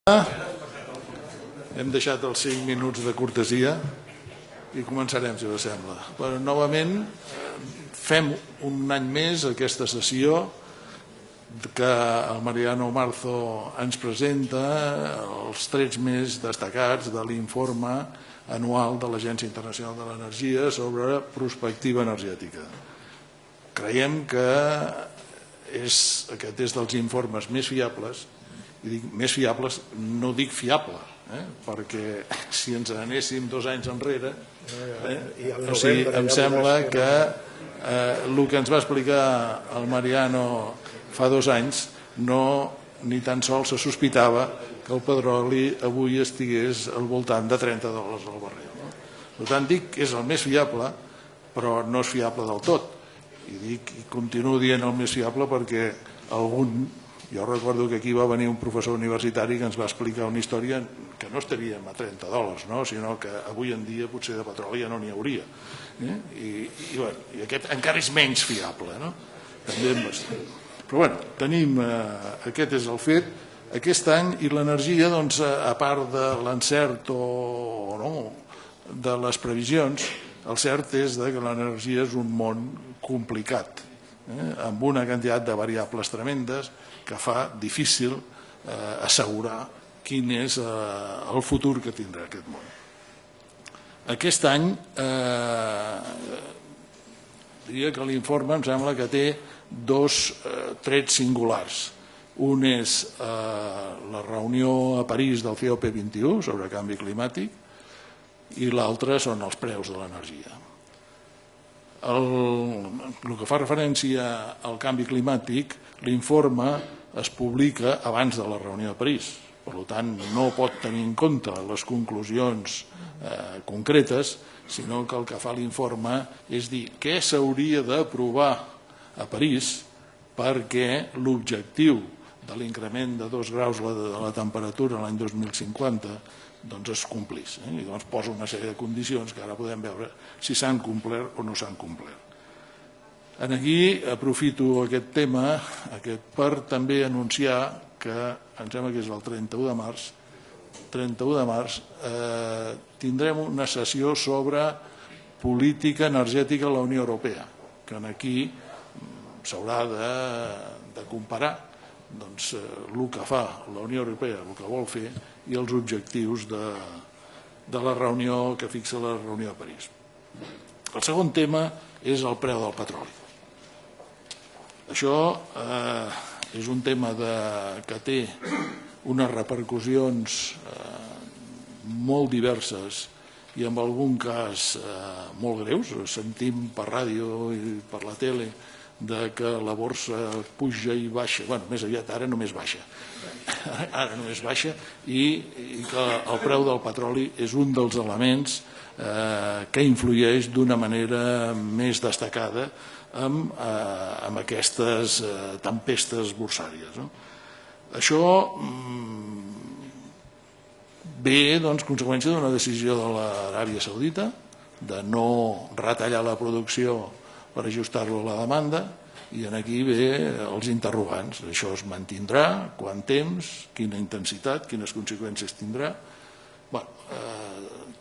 Hem deixat els 5 minuts de cortesia i començarem, si us sembla. Però, novament, fem un any més aquesta sessió que el Mariano Marzo ens presenta els trets més destacats de l'informe anual de l'Agència Internacional de l'Energia sobre prospectiva energètica. Creiem que aquest és dels informes més fiables. I dic més fiables, no dic fiable, perquè si ens anéssim 2 anys enrere, em sembla que el que ens va explicar el Mariano fa 2 anys ni tan sols se sospitava que el petroli avui estigués al voltant de $30 al barril. Per tant, dic que és el més fiable, però no és fiable del tot. I continuo dient el més fiable perquè jo recordo que aquí va venir un professor universitari que ens va explicar una història que no estaríem a $30, sinó que avui en dia potser de petroli ja no n'hi hauria. I aquest encara és menys fiable. Però bé, tenim, aquest és el fet, aquest any, i l'energia, a part de l'encert o no de les previsions, el cert és que l'energia és un món complicat, amb una quantitat de variables tremendes que fa difícil assegurar quin és el futur que tindrà aquest món. Aquest any diria que l'informe em sembla que té 2 trets singulars. Un és la reunió a París del COP21 sobre canvi climàtic i l'altre són els preus de l'energia. El que fa referència al canvi climàtic, l'informe es publica abans de la reunió de París. Per tant, no pot tenir en compte les conclusions concretes, sinó que el que fa l'informe és dir què s'hauria d'aprovar a París perquè l'objectiu de l'increment de 2 graus de la temperatura l'any 2050 es complís. I llavors posa una sèrie de condicions que ara podem veure si s'han complert o no s'han complert. Aquí aprofito aquest tema per també anunciar que, em sembla que és el 31 de març, tindrem una sessió sobre política energètica a la Unió Europea, que aquí s'haurà de comparar el que fa la Unió Europea, el que vol fer, i els objectius de la reunió que fixa la reunió de París. El segon tema és el preu del petroli. Això és un tema que té unes repercussions molt diverses i en algun cas molt greus. Sentim per ràdio i per la tele que la borsa puja i baixa, més aviat ara només baixa, i que el preu del petroli és un dels elements que influeix d'una manera més destacada amb aquestes tempestes borsàries. Això ve conseqüència d'una decisió de l'Aràbia Saudita de no retallar la producció per ajustar-lo a la demanda, i aquí ve els interrogants. Això es mantindrà? Quant temps? Quina intensitat? Quines conseqüències tindrà?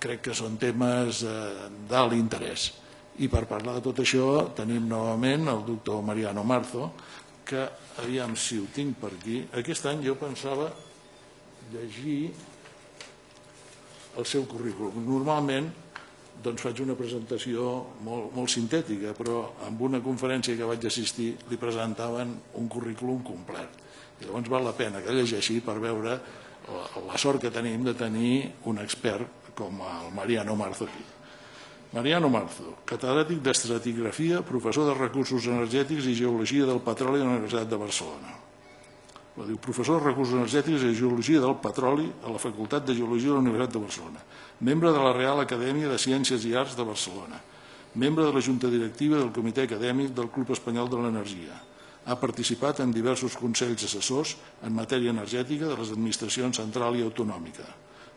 Crec que són temes d'alt interès. I per parlar de tot això tenim novament el doctor Mariano Marzo, que, aviam si ho tinc per aquí, aquest any jo pensava llegir el seu currículum. Normalment faig una presentació molt sintètica, però en una conferència que vaig assistir li presentaven un currículum complet. I llavors val la pena que llegeixi per veure la sort que tenim de tenir un expert com el Mariano Marzo aquí. Mariano Marzo, catedràtic d'estratigrafia, professor de recursos energètics i geologia del petroli a la Universitat de Barcelona. Professor de recursos energètics i geologia del petroli a la Facultat de Geologia de la Universitat de Barcelona. Membre de la Real Acadèmia de Ciències i Arts de Barcelona. Membre de la Junta Directiva del Comitè Acadèmic del Club Espanyol de l'Energia. Ha participat en diversos consells assessors en matèria energètica de les administracions central i autonòmica.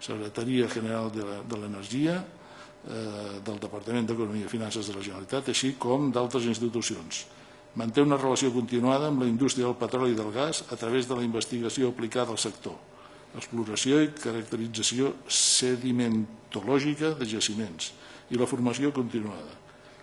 Secretaria General de l'Energia, del Departament d'Economia i Finances de la Generalitat, així com d'altres institucions. Manté una relació continuada amb la indústria del petroli i del gas a través de la investigació aplicada al sector. exploració i caracterització sedimentològica de jaciments i la formació continuada.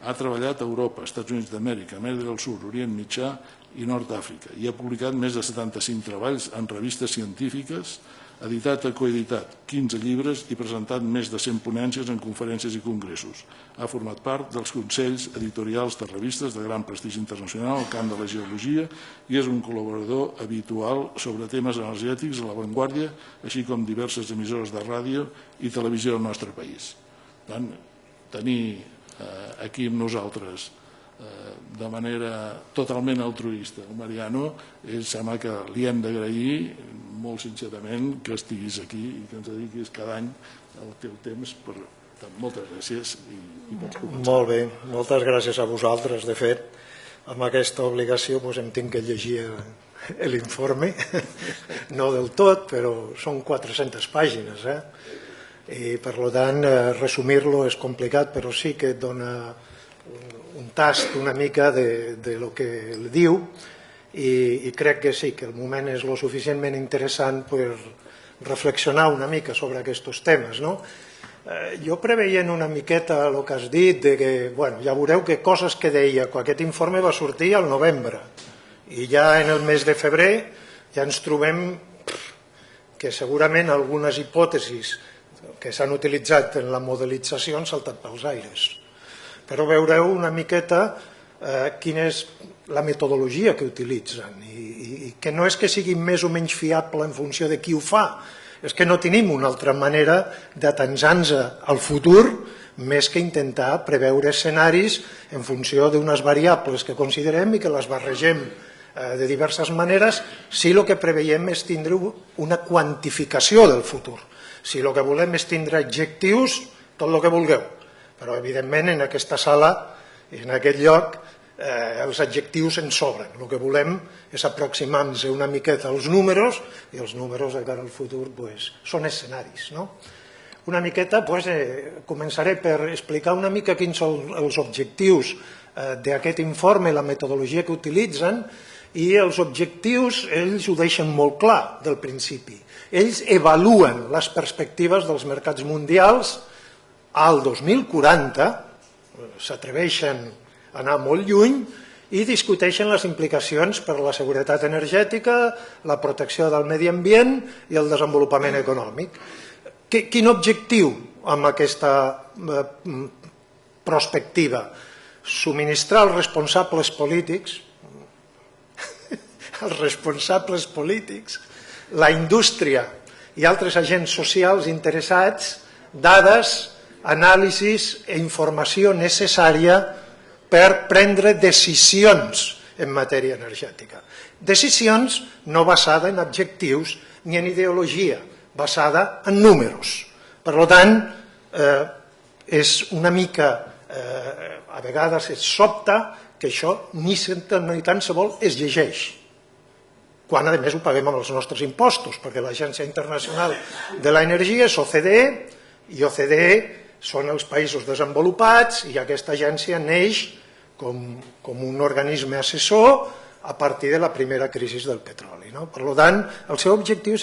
Ha treballat a Europa, Estats Units d'Amèrica, Amèrica del Sud, Orient Mitjà i Nord d'Àfrica i ha publicat més de 75 treballs en revistes científiques, editat o coeditat 15 llibres i presentat més de 100 ponències en conferències i congressos. Ha format part dels consells editorials de revistes de gran prestigi internacional al camp de la geologia i és un col·laborador habitual sobre temes energètics a l'avantguàrdia, així com diverses emissores de ràdio i televisió del nostre país. Per tant, tenir aquí amb nosaltres de manera totalment altruista el Mariano, sembla que li hem d'agrair molt sincerament que estiguis aquí i que ens dediquis cada any el teu temps. Moltes gràcies i pots començar. Molt bé, moltes gràcies a vosaltres. De fet, amb aquesta obligació em tinc que llegir l'informe, no del tot, però són 400 pàgines, i per tant resumir-lo és complicat, però sí que et dona un tast una mica de lo que diu i crec que sí, que el moment és lo suficientment interessant per reflexionar una mica sobre aquests temes. Jo preveient una miqueta el que has dit, ja veureu que coses que deia, que aquest informe va sortir al novembre i ja en el mes de febrer ja ens trobem que segurament algunes hipòtesis que s'han utilitzat en la modelització han saltat pels aires. Però veureu una miqueta quina és la metodologia que utilitzen i que no és que sigui més o menys fiable en funció de qui ho fa, és que no tenim una altra manera d'atençar-nos al futur més que intentar preveure escenaris en funció d'unes variables que considerem i que les barregem de diverses maneres si el que preveiem és tindre una quantificació del futur. Si el que volem és tindre adjectius, tot el que vulgueu. Però, evidentment, en aquesta sala i en aquest lloc els adjectius en sobren. El que volem és aproximar-nos una miqueta als números i els números de cara al futur són escenaris. Una miqueta, començaré per explicar una mica quins són els objectius d'aquest informe, la metodologia que utilitzen, i els objectius ells ho deixen molt clar del principi. Ells evaluen les perspectives dels mercats mundials al 2040, s'atreveixen a anar molt lluny i discuteixen les implicacions per a la seguretat energètica, la protecció del medi ambient i el desenvolupament econòmic. Quin objectiu amb aquesta perspectiva? Subministrar als responsables polítics, la indústria i altres agents socials interessats dades, anàlisis i informació necessària per prendre decisions en matèria energètica. Decisions no basades en objectius ni en ideologia, basada en números. Per tant, és una mica, a vegades es sobta que això ni tant se vol es llegeix, quan a més ho paguem amb els nostres impostos, perquè l'Agència Internacional de l'Energia és OCDE, i OCDE són els països desenvolupats, i aquesta agència neix com un organisme assessor a partir de la primera crisi del petroli. Per tant, el seu objectiu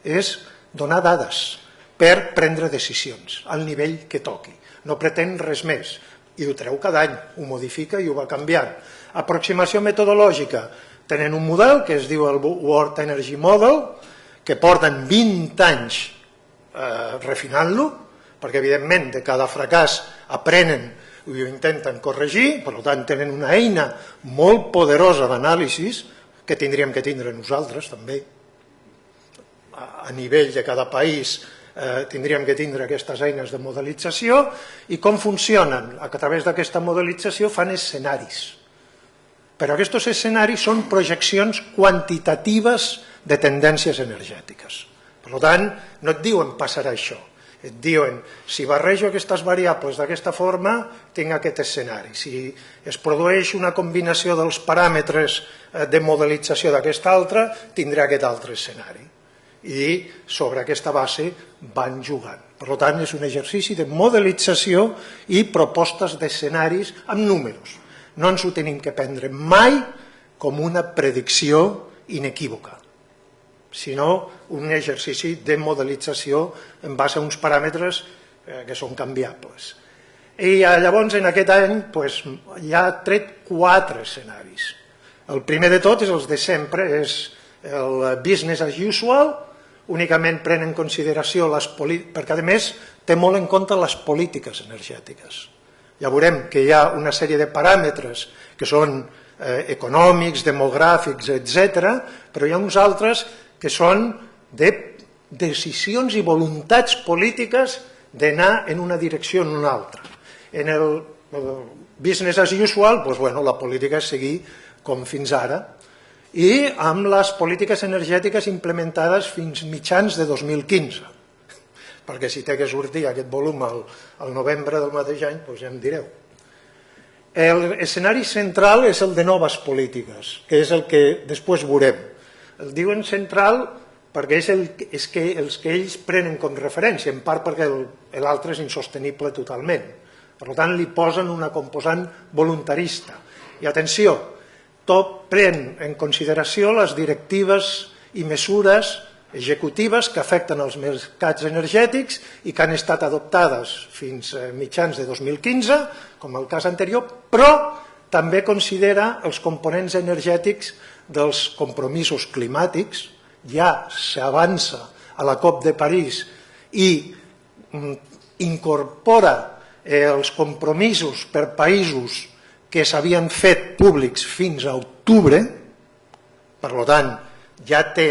és donar dades per prendre decisions al nivell que toqui. No pretén res més, i ho treu cada any, ho modifica i ho va canviant. Aproximació metodològica. Tenen un model que es diu el World Energy Model, que porten 20 anys refinant-lo, perquè evidentment de cada fracàs aprenen i ho intenten corregir, per tant tenen una eina molt poderosa d'anàlisi que tindríem que tindre nosaltres també. A nivell de cada país tindríem que tindre aquestes eines de modelització i com funcionen. A través d'aquesta modelització fan escenaris. Però aquests escenaris són projeccions quantitatives de tendències energètiques. Per tant, no et diuen passarà això. Et diuen, si barrejo aquestes variables d'aquesta forma, tinc aquest escenari. Si es produeix una combinació dels paràmetres de modelització d'aquesta altra, tindré aquest altre escenari. I sobre aquesta base van jugant. Per tant, és un exercici de modelització i propostes d'escenaris amb números. No ens ho tenim que prendre mai com una predicció inequívoca. sinó un exercici de modelització en base a uns paràmetres que són canviables. I llavors en aquest any ja ha tret 4 escenaris. El primer de tot és els de sempre, és el business as usual, únicament pren en consideració les polítiques, perquè a més té molt en compte les polítiques energètiques. Ja veurem que hi ha una sèrie de paràmetres que són econòmics, demogràfics, etc., però hi ha uns altres que són de decisions i voluntats polítiques d'anar en una direcció o en una altra. En el business as usual, la política és seguir com fins ara, i amb les polítiques energètiques implementades fins mitjans de 2015, perquè si té que sortir aquest volum al novembre del mateix any, ja em direu. L'escenari central és el de noves polítiques, que és el que després veurem. El diuen central perquè és els que ells prenen com referència, en part perquè l'altre és insostenible totalment. Per tant, li posen una composant voluntarista. I atenció, tot pren en consideració les directives i mesures executives que afecten els mercats energètics i que han estat adoptades fins a mitjans de 2015, com el cas anterior, però també considera els components energètics dels compromisos climàtics. Ja s'avança a la COP de París i incorpora els compromisos per països que s'havien fet públics fins a octubre, per tant, ja té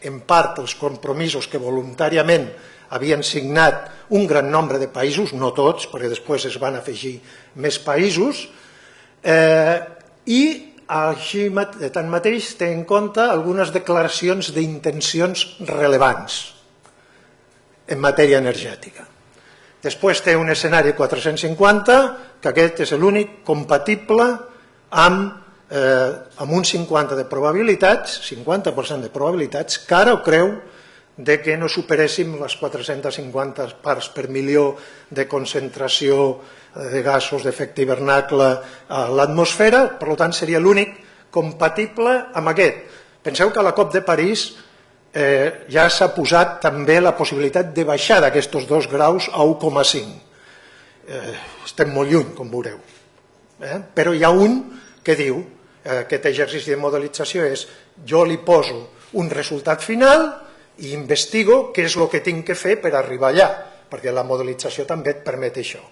en part els compromisos que voluntàriament havien signat un gran nombre de països, no tots, perquè després es van afegir més països, i així tanmateix té en compte algunes declaracions d'intencions rellevants en matèria energètica. Després té un escenari 450, que aquest és l'únic compatible amb un 50% de probabilitats, 50% de probabilitats, que ara ho creu que no superéssim les 450 parts per milió de concentració de gasos d'efecte hivernacle a l'atmosfera, per tant seria l'únic compatible amb aquest. Penseu que a la COP de París ja s'ha posat també la possibilitat de baixar d'aquests 2 graus a 1,5. Estem molt lluny, com veureu. Però hi ha un que diu que aquest exercici de modelització és jo li poso un resultat final i investigo què és el que tinc que fer per arribar allà, perquè la modelització també et permet això.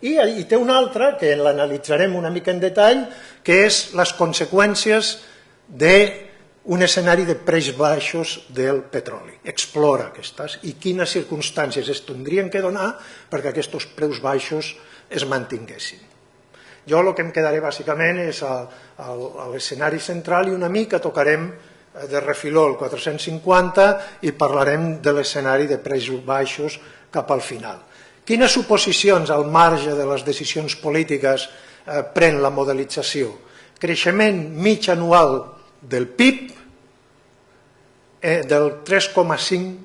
I té un altre, que l'analitzarem una mica en detall, que és les conseqüències d'un escenari de preus baixos del petroli. Explora aquestes i quines circumstàncies es tindrien que donar perquè aquests preus baixos es mantinguessin. Jo el que em quedaré bàsicament és a l'escenari central i una mica tocarem de refiló el 450 i parlarem de l'escenari de preus baixos cap al final. Quines suposicions al marge de les decisions polítiques pren la modelització? Creixement mig anual del PIB del 3,5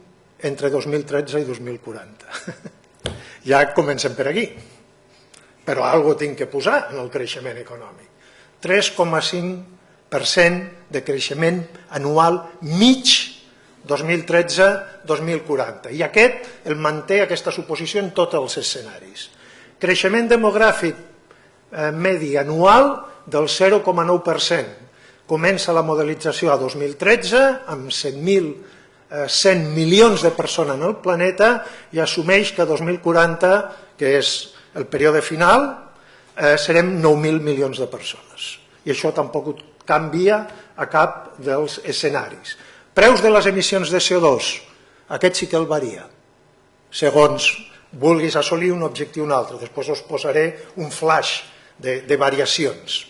entre 2013 i 2040. Ja comencem per aquí, però alguna cosa tinc que posar en el creixement econòmic. 3,5% de creixement anual mig 2013-2040. I aquest el manté aquesta suposició en tots els escenaris. Creixement demogràfic medi anual del 0,9%. Comença la modelització a 2013 amb 7.100 milions de persones en el planeta i assumeix que a 2040, que és el període final, serem 9.000 milions de persones. I això tampoc canvia a cap dels escenaris. Preus de les emissions de CO2, aquest sí que el varia, segons vulguis assolir un objectiu o un altre. Després us posaré un flash de variacions.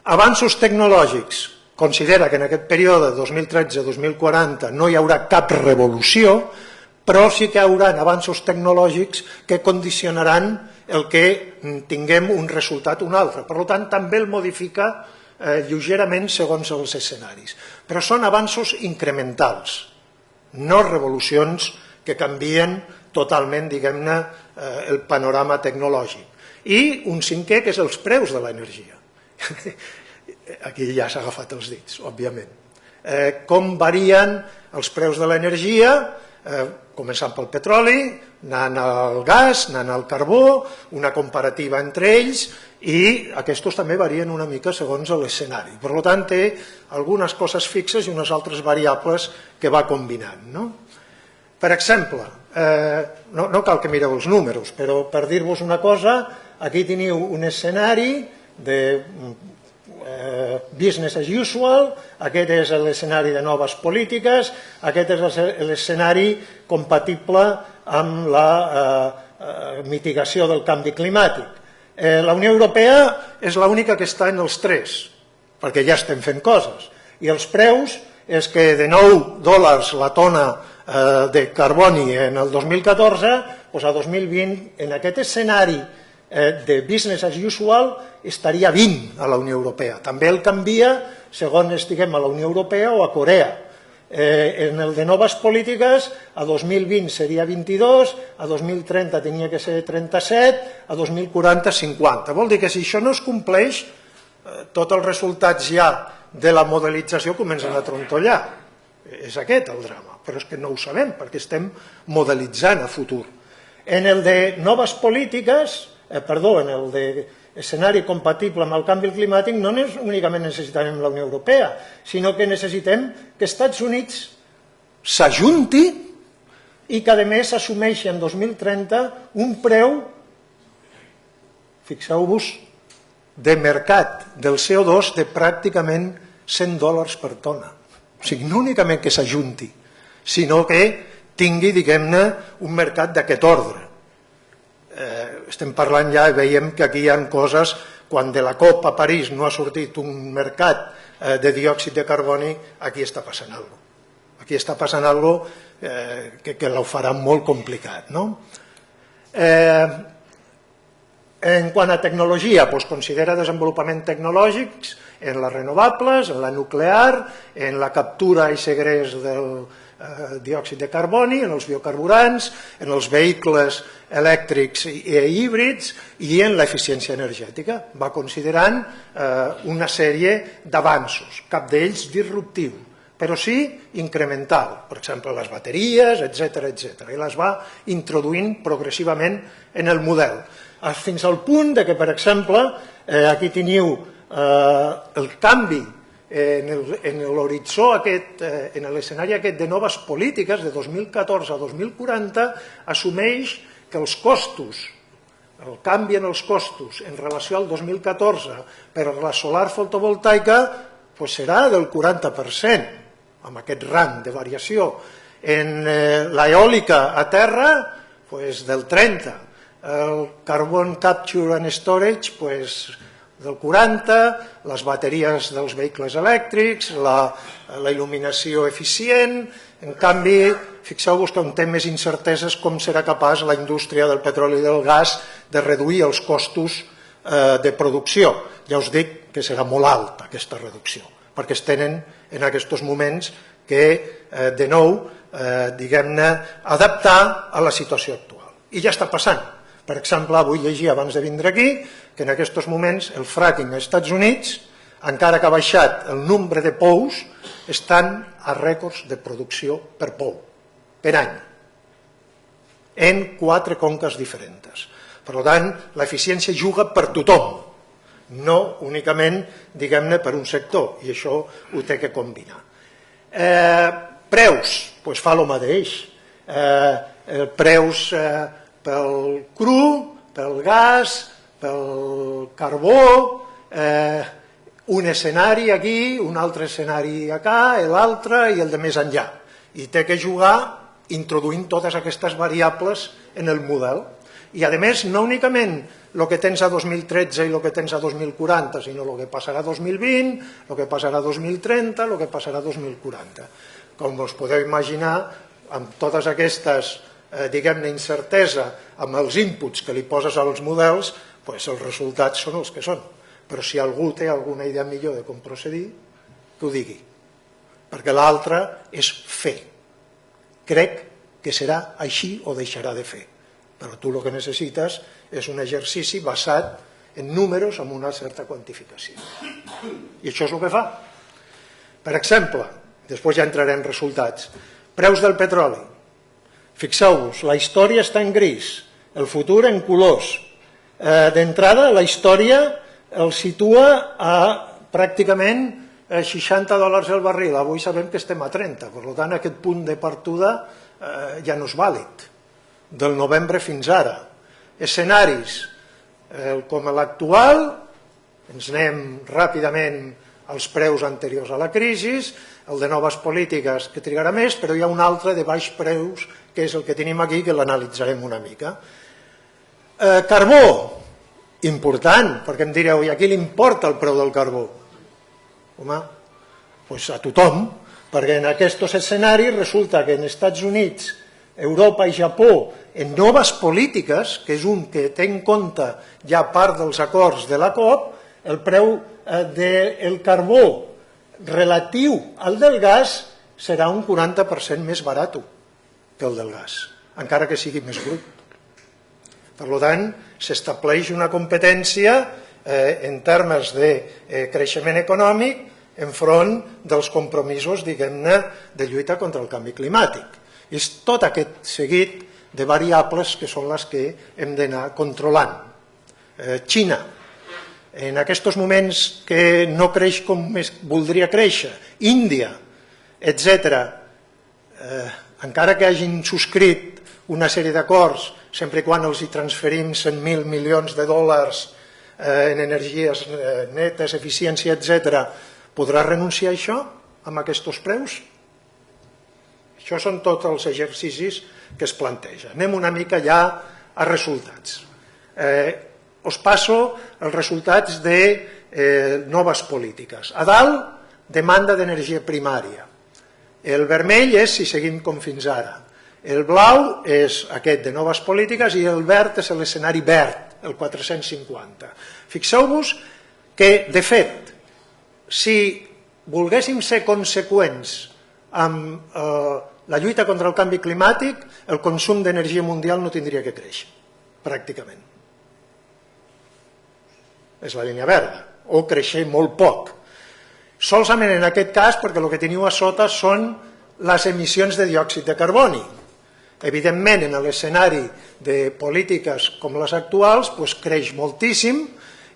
Avanços tecnològics. Considera que en aquest període 2013-2040 no hi haurà cap revolució, però sí que hi haurà avanços tecnològics que condicionaran el que tinguem un resultat o un altre. Per tant, també el modifica lleugerament segons els escenaris. Però són avanços incrementals, no revolucions que canvien totalment, diguem-ne, el panorama tecnològic. I un cinquè, que és els preus de l'energia. Aquí ja s'ha agafat els dits, òbviament. com varien els preus de l'energia, començant pel petroli, anant al gas, anant al carbó, una comparativa entre ells, i aquests també varien una mica segons l'escenari. Per tant, té algunes coses fixes i unes altres variables que va combinant. Per exemple, no cal que mireu els números, però per dir-vos una cosa, aquí teniu un escenari de business as usual, aquest és l'escenari de noves polítiques, aquest és l'escenari compatible amb la mitigació del canvi climàtic. La Unió Europea és l'única que està en els tres, perquè ja estem fent coses. I els preus és que de $9 la tona de carboni en el 2014, doncs a 2020, en aquest escenari de business as usual, estaria 20 a la Unió Europea. També el canvia segons estiguem a la Unió Europea o a Corea. En el de noves polítiques, a 2020 seria 22, a 2030 tenia que ser 37, a 2040 50. Vol dir que si això no es compleix, tots els resultats ja de la modelització comencen a trontollar. És aquest el drama, però és que no ho sabem perquè estem modelitzant a futur. En el de noves polítiques, en el d'escenari compatible amb el canvi climàtic, no únicament necessitem la Unió Europea, sinó que necessitem que els Estats Units s'ajunti i que, a més, assumeixi en 2030 un preu, fixeu-vos, de mercat del CO2 de pràcticament $100 per tona. O sigui, no únicament que s'ajunti, sinó que tingui, diguem-ne, un mercat d'aquest ordre. Estem parlant ja, veiem que aquí hi ha coses, quan de la COP a París no ha sortit un mercat de diòxid de carboni, aquí està passant alguna cosa. Aquí està passant alguna cosa que ho farà molt complicat. En quant a tecnologia, considera desenvolupament tecnològics en les renovables, en la nuclear, en la captura i segrest del diòxid de carboni, en els biocarburants, en els vehicles elèctrics i híbrids i en l'eficiència energètica. Va considerant una sèrie d'avanços, cap d'ells disruptiu, però sí incremental, per exemple les bateries, etc. I les va introduint progressivament en el model, fins al punt que, per exemple, aquí teniu el canvi en l'horitzó aquest, en l'escenari aquest de noves polítiques de 2014 a 2040, assumeix que els costos, el canvi en els costos en relació al 2014 per a la solar fotovoltaica serà del 40%, amb aquest rang de variació. En l'eòlica a terra, del 30%, el carbon capture and storage, del 40%, les bateries dels vehicles elèctrics, la il·luminació eficient. En canvi, fixeu-vos que on té més incerteses com serà capaç la indústria del petroli i del gas de reduir els costos de producció. Ja us dic que serà molt alta aquesta reducció, perquè es tenen en aquests moments que, de nou, diguem-ne, adaptar a la situació actual. I ja està passant. Per exemple, avui llegia abans de vindre aquí que en aquests moments el fracking als Estats Units, encara que ha baixat el nombre de pous, estan a rècords de producció per pou, per any, en 4 conques diferents. Per tant, l'eficiència juga per tothom, no únicament, diguem-ne, per un sector, i això ho té que combinar. Preus, fa el mateix. Preus pel cru, pel gas, pel carbó, un escenari aquí, un altre escenari acá, l'altre i el de més enllà. I té que jugar introduint totes aquestes variables en el model. I, a més, no únicament el que tens a 2013 i el que tens a 2040, sinó el que passarà a 2020, el que passarà a 2030, el que passarà a 2040. Com us podeu imaginar, amb totes aquestes, diguem-ne, incertesa, amb els inputs que li poses als models, els resultats són els que són. Però si algú té alguna idea millor de com procedir, que ho digui. Perquè l'altre és fer. Crec que serà així o deixarà de fer. Però tu el que necessites és un exercici basat en números amb una certa quantificació. I això és el que fa. Per exemple, Després ja entraré en resultats. Preus del petroli. Fixeu-vos, la història està en gris, el futur en colors. D'entrada, la història el situa a pràcticament $60 el barril. Avui sabem que estem a 30, per tant, aquest punt de partida ja no és vàlid, del novembre fins ara. Escenaris com l'actual, ens anem ràpidament als preus anteriors a la crisi, el de noves polítiques que trigarà més, però hi ha un altre de baix preus, que és el que tenim aquí, que l'analitzarem una mica. Carbó, important, perquè em direu, i a qui li importa el preu del carbó? Home, doncs a tothom, perquè en aquests escenaris resulta que en Estats Units, Europa i Japó, en noves polítiques, que és un que té en compte ja part dels acords de la COP, el preu del carbó relatiu al del gas serà un 40% més barat que el del gas, encara que sigui més brut. Per tant, s'estableix una competència en termes de creixement econòmic enfront dels compromisos, diguem-ne, de lluita contra el canvi climàtic. És tot aquest seguit de variables que són les que hem d'anar controlant. Xina, en aquests moments que no creix com voldria créixer, Índia, etc., encara que hagin subscrit una sèrie d'acords, sempre quan els hi transferim 100.000 milions de dòlars en energies netes, eficiència, etc., podrà renunciar a això, amb aquests preus? Això són tots els exercicis que es plantegen. Anem una mica ja a resultats. Us passo els resultats de noves polítiques. A dalt, demanda d'energia primària. El vermell és si seguim com fins ara. El blau és aquest de noves polítiques i el verd és l'escenari verd, el 450. Fixeu-vos que, de fet, si volguéssim ser conseqüents amb la lluita contra el canvi climàtic, el consum d'energia mundial no tindria que créixer, pràcticament. És la línia verda, o creixer molt poc. Solament en aquest cas, perquè el que teniu a sota són les emissions de diòxid de carboni. Evidentment, en l'escenari de polítiques com les actuals, creix moltíssim,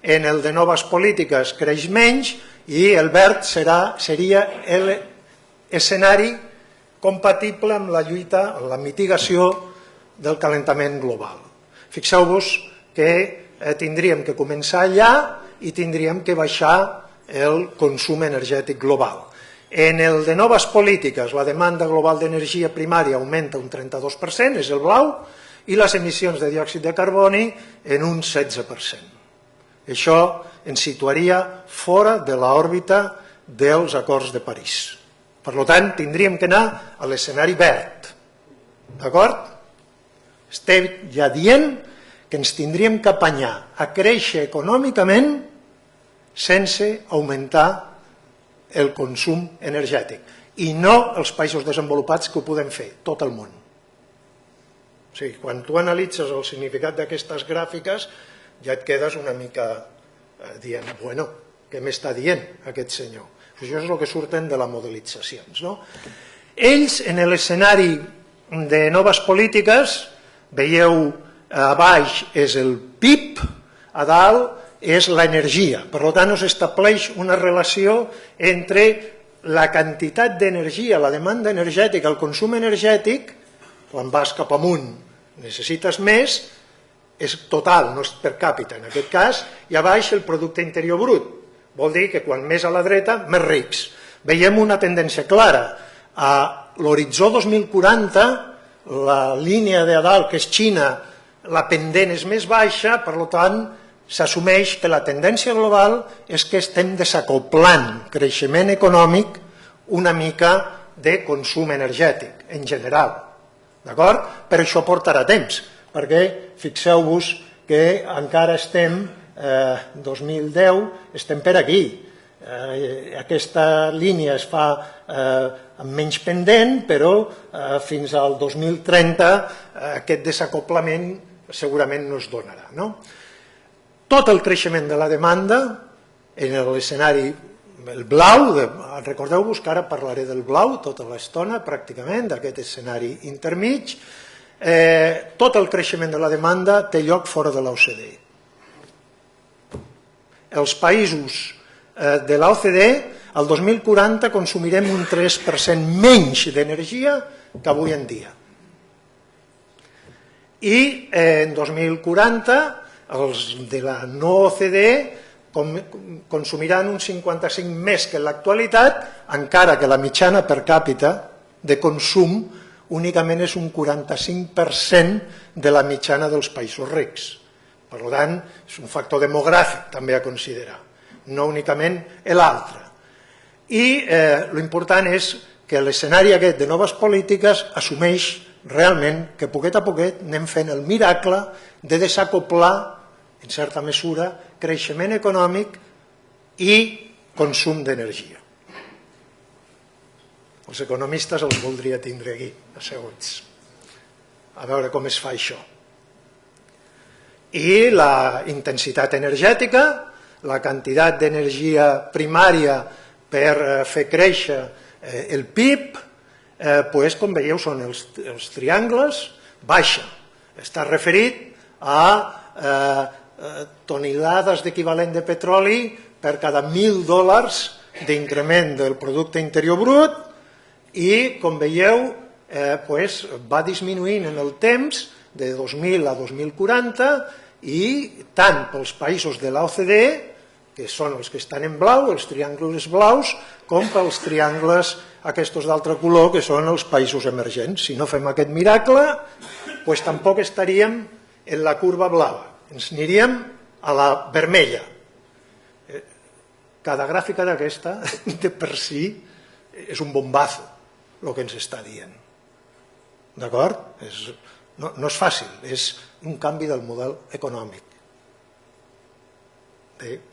en el de noves polítiques creix menys, i el verd seria l'escenari compatible amb la lluita, amb la mitigació del calentament global. Fixeu-vos que tindríem que començar allà i tindríem que baixar el consum energètic global. En el de noves polítiques, la demanda global d'energia primària augmenta un 32%, és el blau, i les emissions de diòxid de carboni en un 16%. Això ens situaria fora de l'òrbita dels acords de París. Per tant, tindríem que anar a l'escenari verd. D'acord? Estem ja dient que ens tindríem que apanyar a créixer econòmicament sense augmentar el consum energètic i no els països desenvolupats que ho podem fer, tot el món. O sigui, quan tu analitzes el significat d'aquestes gràfiques ja et quedes una mica dient, bueno, què m'està dient aquest senyor? Això és el que surten de les modelitzacions. Ells, en l'escenari de noves polítiques, veieu, a baix és el PIB, a dalt és l'energia. Per tant, s'estableix una relació entre la quantitat d'energia, la demanda energètica, el consum energètic, quan vas cap amunt necessites més, és total, no és per càpita en aquest cas, i a baix el producte interior brut. Vol dir que quan més a la dreta, més rics. Veiem una tendència clara. A l'horitzó 2040, la línia de dalt, que és Xina, la pendent és més baixa, per tant, s'assumeix que la tendència global és que estem desacoplant creixement econòmic una mica de consum energètic, en general. D'acord? Però això portarà temps, perquè fixeu-vos que encara estem 2010 estem per aquí. Aquesta línia es fa amb menys pendent, però fins al 2030 aquest desacoplament segurament no es donarà. Tot el creixement de la demanda en l'escenari el blau, recordeu-vos que ara parlaré del blau tota l'estona, pràcticament, d'aquest escenari intermig. Tot el creixement de la demanda té lloc fora de l'OCDE. Els països de l'OCDE, al 2040 consumirem un 3% menys d'energia que avui en dia. I en 2040 els de la no OCDE consumiran un 55% més que en l'actualitat, encara que la mitjana per càpita de consum únicament és un 45% de la mitjana dels països rics. Per tant, és un factor demogràfic també a considerar, no únicament l'altre. I l'important és que l'escenari aquest de noves polítiques assumeix realment que poquet a poquet anem fent el miracle de desacoplar, en certa mesura, creixement econòmic i consum d'energia. Els economistes els voldria tindre aquí, asseguts, a veure com es fa això. I la intensitat energètica, la quantitat d'energia primària per fer créixer el PIB, com veieu, són els triangles, baixa. Està referit a tonelades d'equivalent de petroli per cada $1.000 d'increment del producte interior brut i, com veieu, va disminuint en el temps de 2000 a 2040 i tant pels països de l'OCDE, que són els que estan en blau, els triangles blaus, com pels triangles aquests d'altre color, que són els països emergents. Si no fem aquest miracle, tampoc estaríem en la curva blava, ens aniríem a la vermella. Cada gràfica d'aquesta, de per si, és un bombazo, el que ens està dient. D'acord? No és fàcil, és un canvi del model econòmic.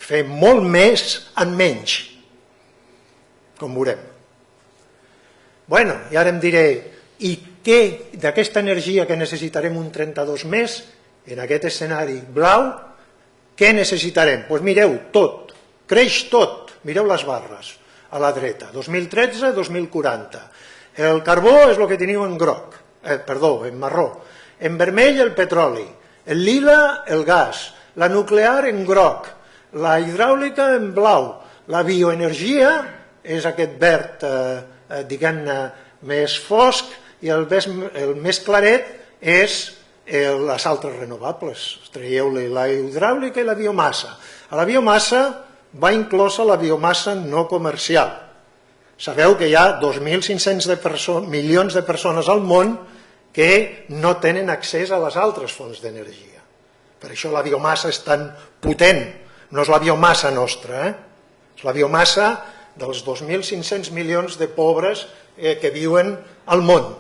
Fer molt més en menys, com veurem. I ara em diré, i què d'aquesta energia que necessitarem un 32 més, en aquest escenari blau, què necessitarem? Doncs mireu, tot, creix tot, mireu les barres a la dreta, 2013-2040. El carbó és el que teniu en groc, en marró, en vermell el petroli, el lila el gas, la nuclear en groc, la hidràulica en blau, la bioenergia és aquest verd, diguem-ne, més fosc i el més claret és les altres renovables. Traieu-li la hidràulica i la biomassa. A la biomassa va inclosa la biomassa no comercial. Sabeu que hi ha 2.500 milions de persones al món que no tenen accés a les altres fonts d'energia. Per això la biomassa és tan potent. No és la biomassa nostra, és la biomassa dels 2.500 milions de pobres que viuen al món.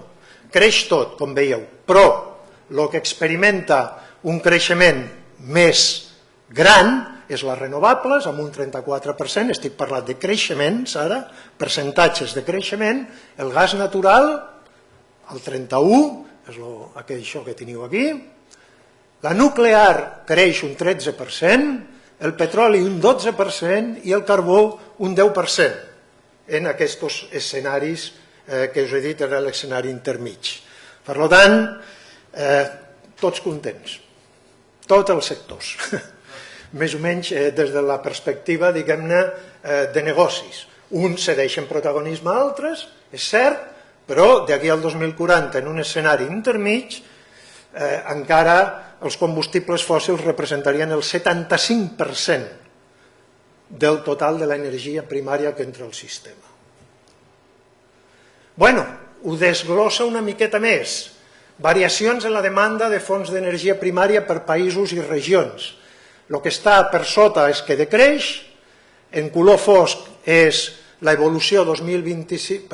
Creix tot, com veieu, però el que experimenta un creixement més gran és les renovables, amb un 34%, estic parlant de creixements ara, percentatges de creixement, el gas natural, el 31%, és això que teniu aquí, la nuclear creix un 13%, el petroli un 12% i el carbó un 10% en aquests escenaris que us he dit era l'escenari intermig. Per tant, tots contents, tots els sectors, més o menys des de la perspectiva, diguem-ne, de negocis. Uns cedeixen protagonisme a altres, és cert, però d'aquí al 2040, en un escenari intermig, encara els combustibles fòssils representarien el 75% del total de l'energia primària que entra al sistema. Ho desglossa una miqueta més. Variacions en la demanda de fonts d'energia primària per països i regions. El que està per sota és que decreix, en color fosc és l'evolució 2025,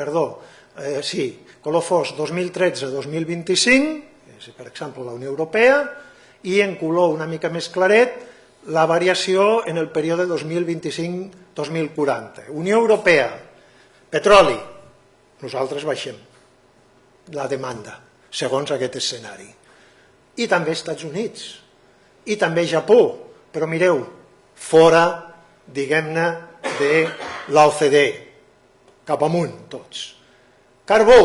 color fosc 2013-2025, per exemple la Unió Europea, i en color una mica més claret la variació en el període 2025-2040. Unió Europea, petroli, nosaltres baixem la demanda, segons aquest escenari. I també Estats Units, i també Japó, però mireu, fora, diguem-ne, l'OCDE, cap amunt tots. Carbó,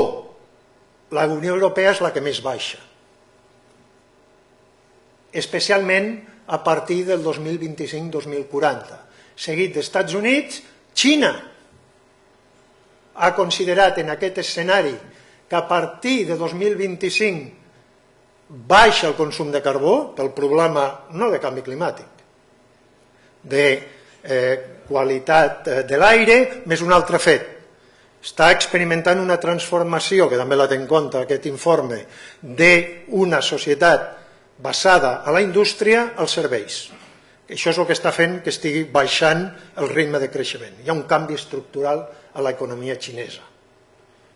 la Unió Europea és la que més baixa, especialment a partir del 2025-2040, seguit d'Estats Units. Xina ha considerat en aquest escenari que a partir de 2025 baixa el consum de carbó pel problema no de canvi climàtic, de qualitat de l'aire, més un altre fet. Està experimentant una transformació, que també la té en compte aquest informe, d'una societat basada a la indústria als serveis. Això és el que està fent que estigui baixant el ritme de creixement. Hi ha un canvi estructural a l'economia xinesa.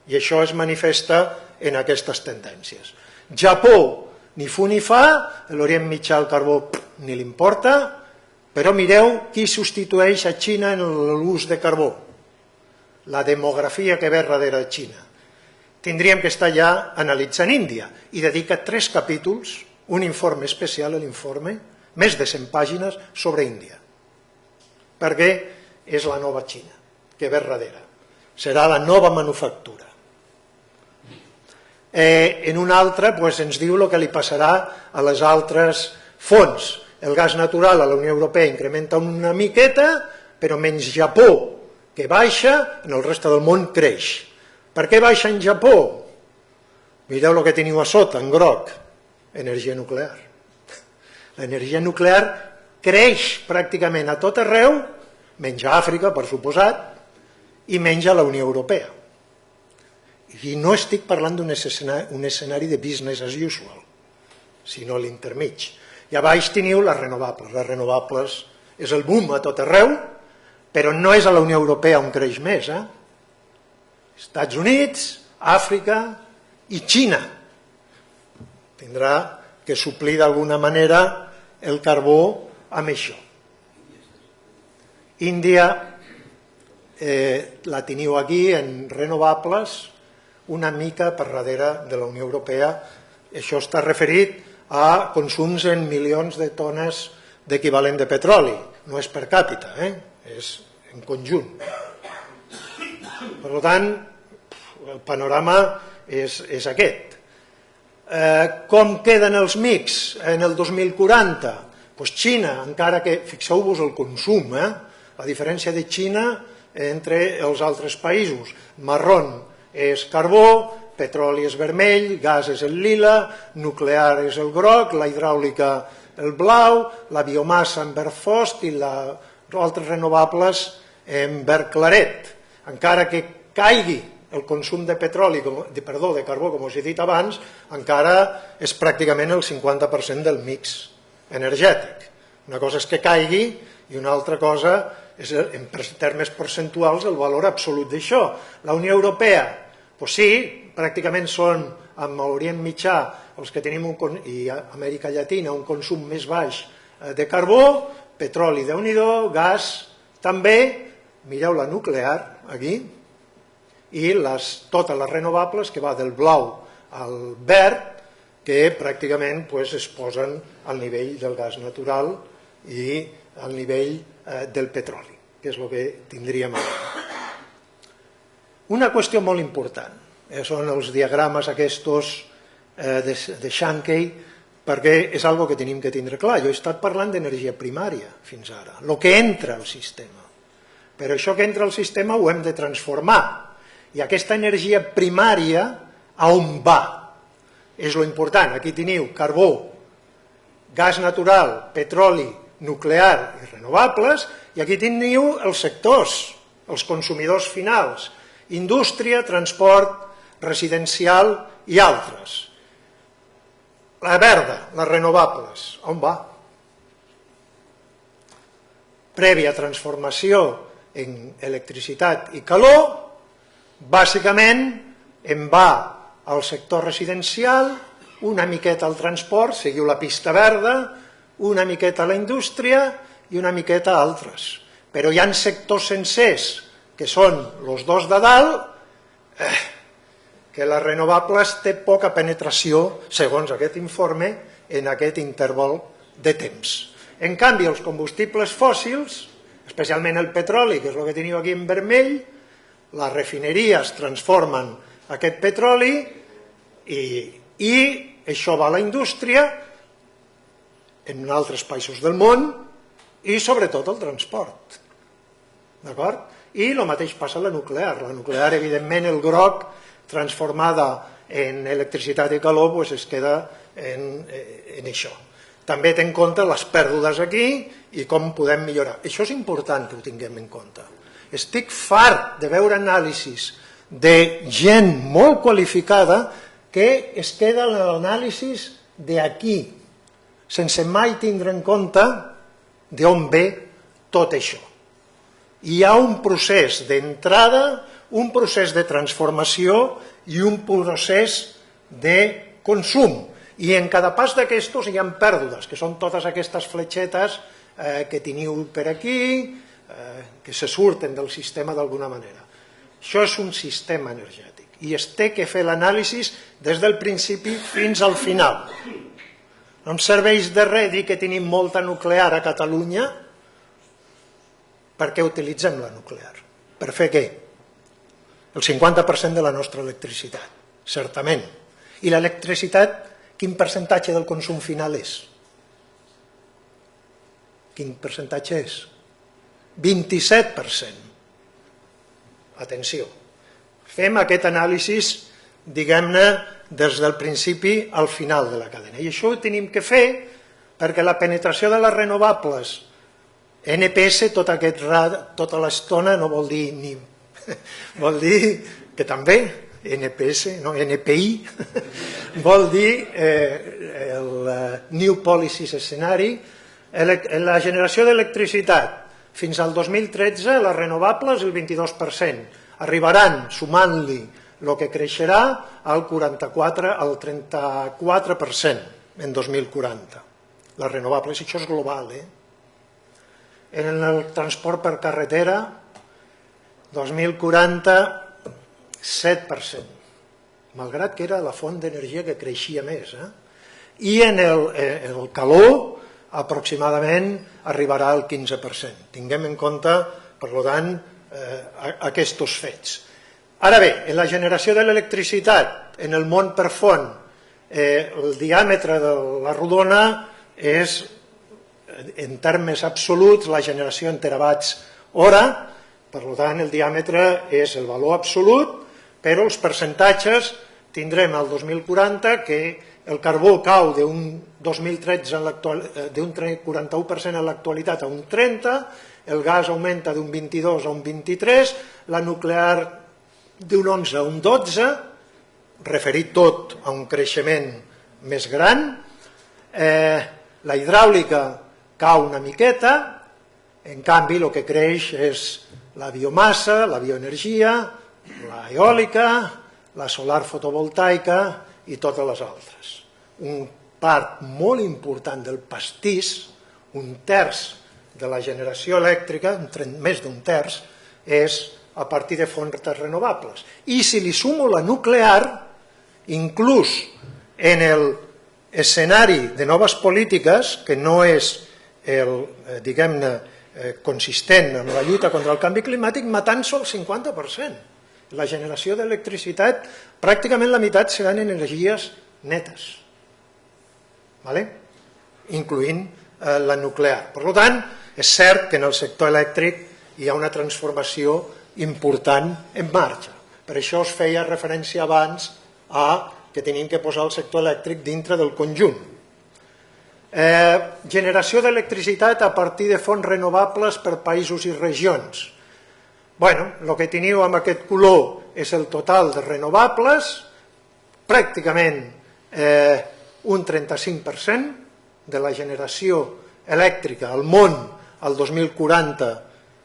I això es manifesta en aquestes tendències. Japó, ni fu ni fa, l'Orient Mitjà el carbó ni li importa, però mireu qui substitueix a Xina en l'ús de carbó. La demografia que ve darrere de Xina. Tindríem que estar ja analitzant Índia i dedica 3 capítols, un informe especial a l'informe, més de 100 pàgines sobre Índia, perquè és la nova Xina que ve darrere. Serà la nova manufactura. En un altre ens diu el que li passarà a les altres fonts. El gas natural a la Unió Europea incrementa una miqueta, però menys Japó, que baixa, en el reste del món creix. Per què baixa en Japó? Mireu el que teniu a sota, en groc, energia nuclear. L'energia nuclear creix pràcticament a tot arreu, menys a Àfrica, per suposat, i menys a la Unió Europea. I no estic parlant d'un escenari de business as usual, sinó l'intermig. I a baix teniu les renovables. Les renovables és el boom a tot arreu, però no és a la Unió Europea on creix més. Estats Units, Àfrica i Xina. Tindrà que suplir d'alguna manera el carbó amb això. Índia la teniu aquí en renovables, una mica per darrere de la Unió Europea. Això està referit a consums en milions de tones d'equivalent de petroli. No és per càpita, és en conjunt. Per tant, el panorama és aquest. Com queden els MICs en el 2040? Xina, encara que, fixeu-vos el consum, la diferència de Xina entre els altres països. Marrón és carbó, petroli és vermell, gas és el lila, nuclear és el groc, la hidràulica el blau, la biomassa en verd fosc i les altres renovables en verd claret. Encara que caigui el consum de carbó, com us he dit abans, encara és pràcticament el 50% del mix energètic. Una cosa és que caigui i una altra cosa és, en termes percentuals, el valor absolut d'això. La Unió Europea, sí, pràcticament són, amb l'Orient Mitjà, els que tenim, i Amèrica Llatina, un consum més baix de carbó, petroli déu-n'hi-do, gas també, mireu la nuclear aquí, i totes les renovables, que va del blau al verd, que pràcticament es posen al nivell del gas natural i al nivell del petroli, que és el que tindríem ara. Una qüestió molt important són els diagrames aquests de Sankey, perquè és una cosa que tenim que tindre clar. Jo he estat parlant d'energia primària fins ara, el que entra al sistema. Però això que entra al sistema ho hem de transformar. I aquesta energia primària, a on va? És lo important. Aquí teniu carbó, gas natural, petroli, nuclear i renovables, i aquí teniu els sectors, els consumidors finals, indústria, transport, residencial i altres. La verda, les renovables, on va? Prèvia transformació en electricitat i calor, bàsicament en va al sector residencial, una miqueta al transport, seguiu la pista verda, una miqueta a la indústria i una miqueta a altres. Però hi ha sectors sencers, que són els dos de dalt, que les renovables té poca penetració, segons aquest informe, en aquest interval de temps. En canvi, els combustibles fòssils especialment el petroli, que és el que teniu aquí en vermell. Les refineries transformen aquest petroli i això va a la indústria en altres països del món i sobretot el transport. D'acord? I el mateix passa a la nuclear. La nuclear, evidentment, el groc, transformada en electricitat i calor, es queda en això. També té en compte les pèrdues aquí i com podem millorar. Això és important que ho tinguem en compte. Estic fart de veure anàlisis de gent molt qualificada que es queda en l'anàlisi d'aquí, sense mai tindre en compte d'on ve tot això. Hi ha un procés d'entrada, un procés de transformació i un procés de consum. I en cada pas d'aquestos hi ha pèrdues, que són totes aquestes fletxetes que teniu per aquí, que se surten del sistema d'alguna manera. Això és un sistema energètic i es té que fer l'anàlisi des del principi fins al final. No em serveix de res dir que tenim molta nuclear a Catalunya. Per què utilitzem la nuclear? Per fer què? El 50% de la nostra electricitat, certament. I l'electricitat, quin percentatge del consum final és? Quin percentatge és? 27%. Atenció. Fem aquest anàlisi, diguem-ne, des del principi al final de la cadena. I això ho tenim que fer perquè la penetració de les renovables, NPS, tota l'estona no vol dir ni... Vol dir que també, NPS, no, NPI, vol dir el New Policy Scenari, la generació d'electricitat. Fins al 2013, les renovables, el 22%. Arribaran, sumant-li el que creixerà, al 34% en 2040. Les renovables, això és global. En el transport per carretera, 2040, 7%, malgrat que era la font d'energia que creixia més. I en el calor, aproximadament arribarà al 15%. Tinguem en compte, per tant, aquests fets. Ara bé, en la generació de l'electricitat, en el món per font, el diàmetre de la rodona és, en termes absoluts, la generació en terawatts hora, per tant, el diàmetre és el valor absolut, però els percentatges tindrem al 2040 que el carbó cau d'un 2013 d'un 41% en l'actualitat a un 30%, el gas augmenta d'un 22 a un 23%, la nuclear d'un 11 a un 12%, referit tot a un creixement més gran, la hidràulica cau una miqueta, en canvi el que creix és la biomassa, la bioenergia, l'eòlica, la solar fotovoltaica i totes les altres. Un part molt important del pastís, un terç de la generació elèctrica, més d'un terç, és a partir de fonts renovables. I si li sumo la nuclear, inclús en l'escenari de noves polítiques, que no és, diguem-ne, consistent en la lluita contra el canvi climàtic, matant-se el 50%. La generació d'electricitat, pràcticament la meitat seran energies netes, incloent la nuclear. Per tant, és cert que en el sector elèctric hi ha una transformació important en marxa. Per això es feia referència abans a que tenim que posar el sector elèctric dintre del conjunt. Generació d'electricitat a partir de fonts renovables per països i regions. El que teniu amb aquest color és el total de renovables, pràcticament un 35% de la generació elèctrica al món al 2040,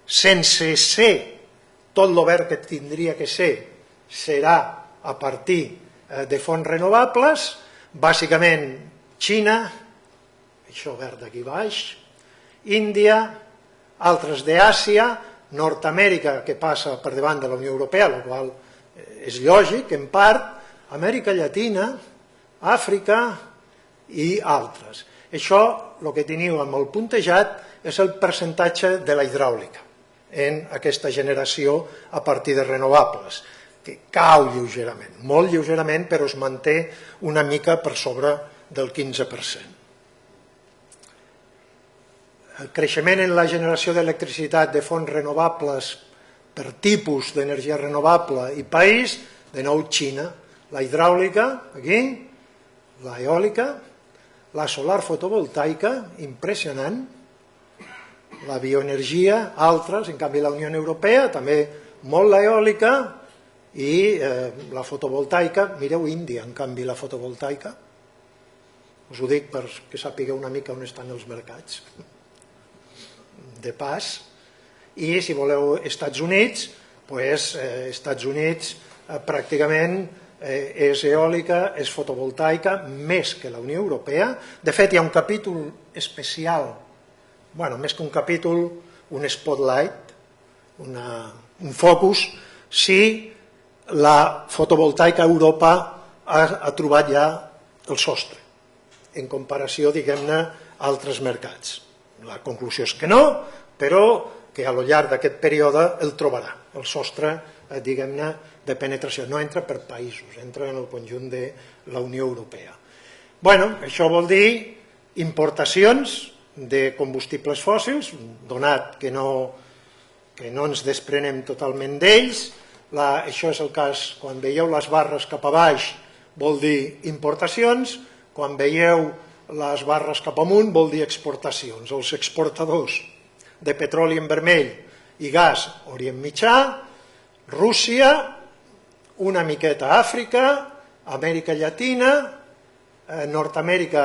sense ser tot l'obert que tindria que ser, serà a partir de fonts renovables, bàsicament Xina, això verd aquí baix, Índia, altres d'Àsia, Nord-Amèrica, que passa per davant de la Unió Europea, el qual és lògic, en part, Amèrica Llatina, Àfrica i altres. Això, el que teniu amb el puntejat, és el percentatge de la hidràulica en aquesta generació a partir de renovables, que cau lleugerament, molt lleugerament, però es manté una mica per sobre del 15%. El creixement en la generació d'electricitat de fonts renovables per tipus d'energia renovable i país, de nou Xina, la hidràulica, aquí, la eòlica, la solar fotovoltaica, impressionant, la bioenergia, altres, en canvi la Unió Europea, també molt l'eòlica i la fotovoltaica, mireu Índia, en canvi la fotovoltaica, us ho dic perquè sapigueu una mica on estan els mercats, de pas, i si voleu Estats Units, doncs Estats Units pràcticament és eòlica, és fotovoltaica, més que la Unió Europea. De fet, hi ha un capítol especial, més que un capítol, un spotlight, un focus, si la fotovoltaica a Europa ha trobat ja el sostre, en comparació, diguem-ne, a altres mercats. La conclusió és que no, però que a lo llarg d'aquest període el trobarà, el sostre, diguem-ne, de penetració. No entra per països, entra en el conjunt de la Unió Europea. Això vol dir importacions de combustibles fòssils, donat que no ens desprenem totalment d'ells. Això és el cas, quan veieu les barres cap a baix, vol dir importacions, quan veieu les barres cap amunt vol dir exportacions. Els exportadors de petroli en vermell i gas Orient Mitjà, Rússia, una miqueta Àfrica, Amèrica Llatina, Nord-Amèrica,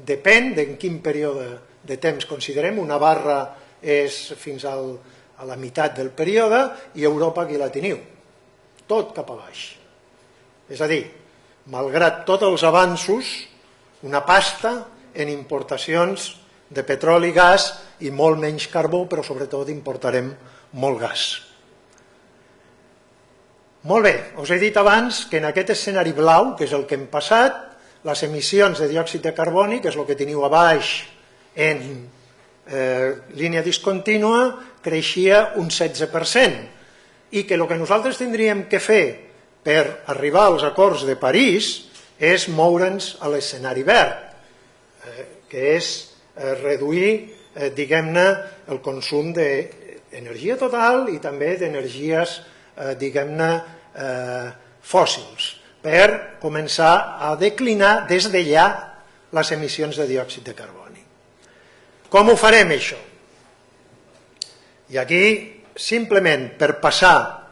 depèn d'en quin període de temps considerem, una barra és fins a la meitat del període i Europa aquí la teniu, tot cap a baix. És a dir, malgrat tots els avanços, una pasta en importacions de petroli i gas i molt menys carbó, però sobretot importarem molt gas. Molt bé, us he dit abans que en aquest escenari blau, que és el que hem passat, les emissions de diòxid de carboni, que és el que teniu a baix en línia discontínua, creixia un 16%, i que el que nosaltres tindríem que fer per arribar als acords de París és moure'ns a l'escenari verd, que és reduir, diguem-ne, el consum d'energia total i també d'energies, diguem-ne, fòssils, per començar a declinar des d'allà les emissions de diòxid de carboni. Com ho farem, això? I aquí, simplement per passar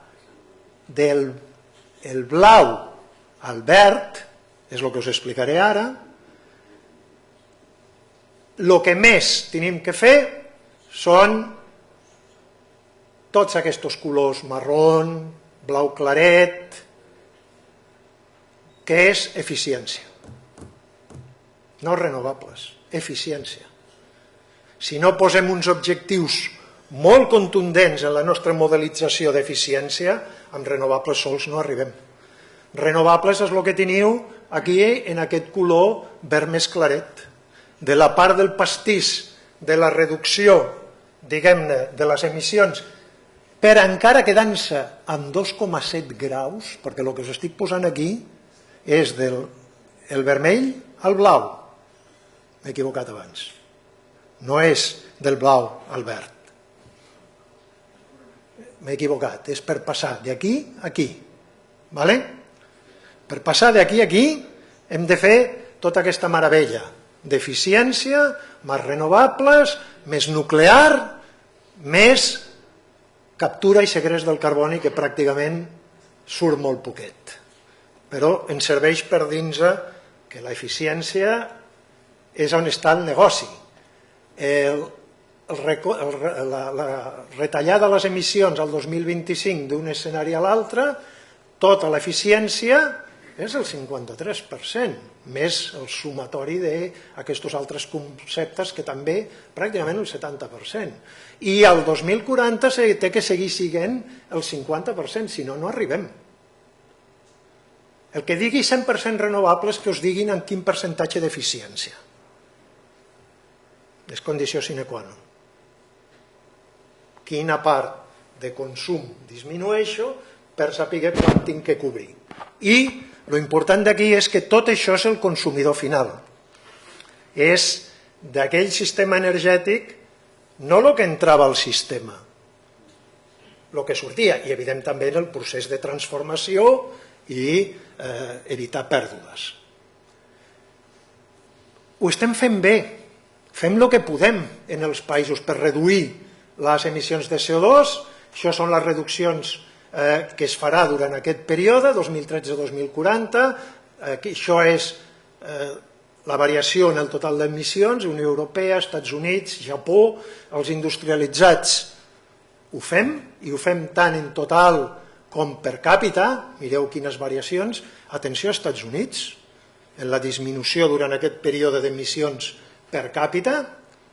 del blau al verd, és el que us explicaré ara, el que més tenim que fer són tots aquests colors marró, blau claret, que és eficiència. No renovables, eficiència. Si no posem uns objectius molt contundents en la nostra modelització d'eficiència, amb renovables sols no arribem. Renovables és el que teniu aquí en aquest color verd més claret. De la part del pastís de la reducció, diguem-ne, de les emissions, per encara quedant-se amb 2,7 graus, perquè el que us estic posant aquí és del vermell al blau. M'he equivocat abans. No és del blau al verd. M'he equivocat, és per passar d'aquí a aquí. Per passar d'aquí a aquí hem de fer tota aquesta meravella d'eficiència, més renovables, més nuclear, més captura i segrest del carboni, que pràcticament surt molt poquet. Però ens serveix per dir-nos que l'eficiència és on està el negoci. La retallada de les emissions al 2025 d'un escenari a l'altre, tota l'eficiència és el 53%, més el sumatori d'aquests altres conceptes que també pràcticament el 70%. I al 2040 té que seguir sent el 50%, si no, no arribem. El que digui 100% renovables, que us diguin en quin percentatge d'eficiència. és condició sine qua non. Quina part de consum disminueixo per saber quan tinc que cobrir. I l'important d'aquí és que tot això és el consumidor final. És d'aquell sistema energètic no el que entrava al sistema, el que sortia, i evident també en el procés de transformació i evitar pèrdues. Ho estem fent bé, fem el que podem en els països per reduir les emissions de CO2, això són les reduccions que es farà durant aquest període, 2013-2040, això és la variació en el total d'emissions, Unió Europea, Estats Units, Japó, els industrialitzats ho fem, i ho fem tant en total com per càpita, mireu quines variacions, atenció als Estats Units, en la disminució durant aquest període d'emissions per càpita,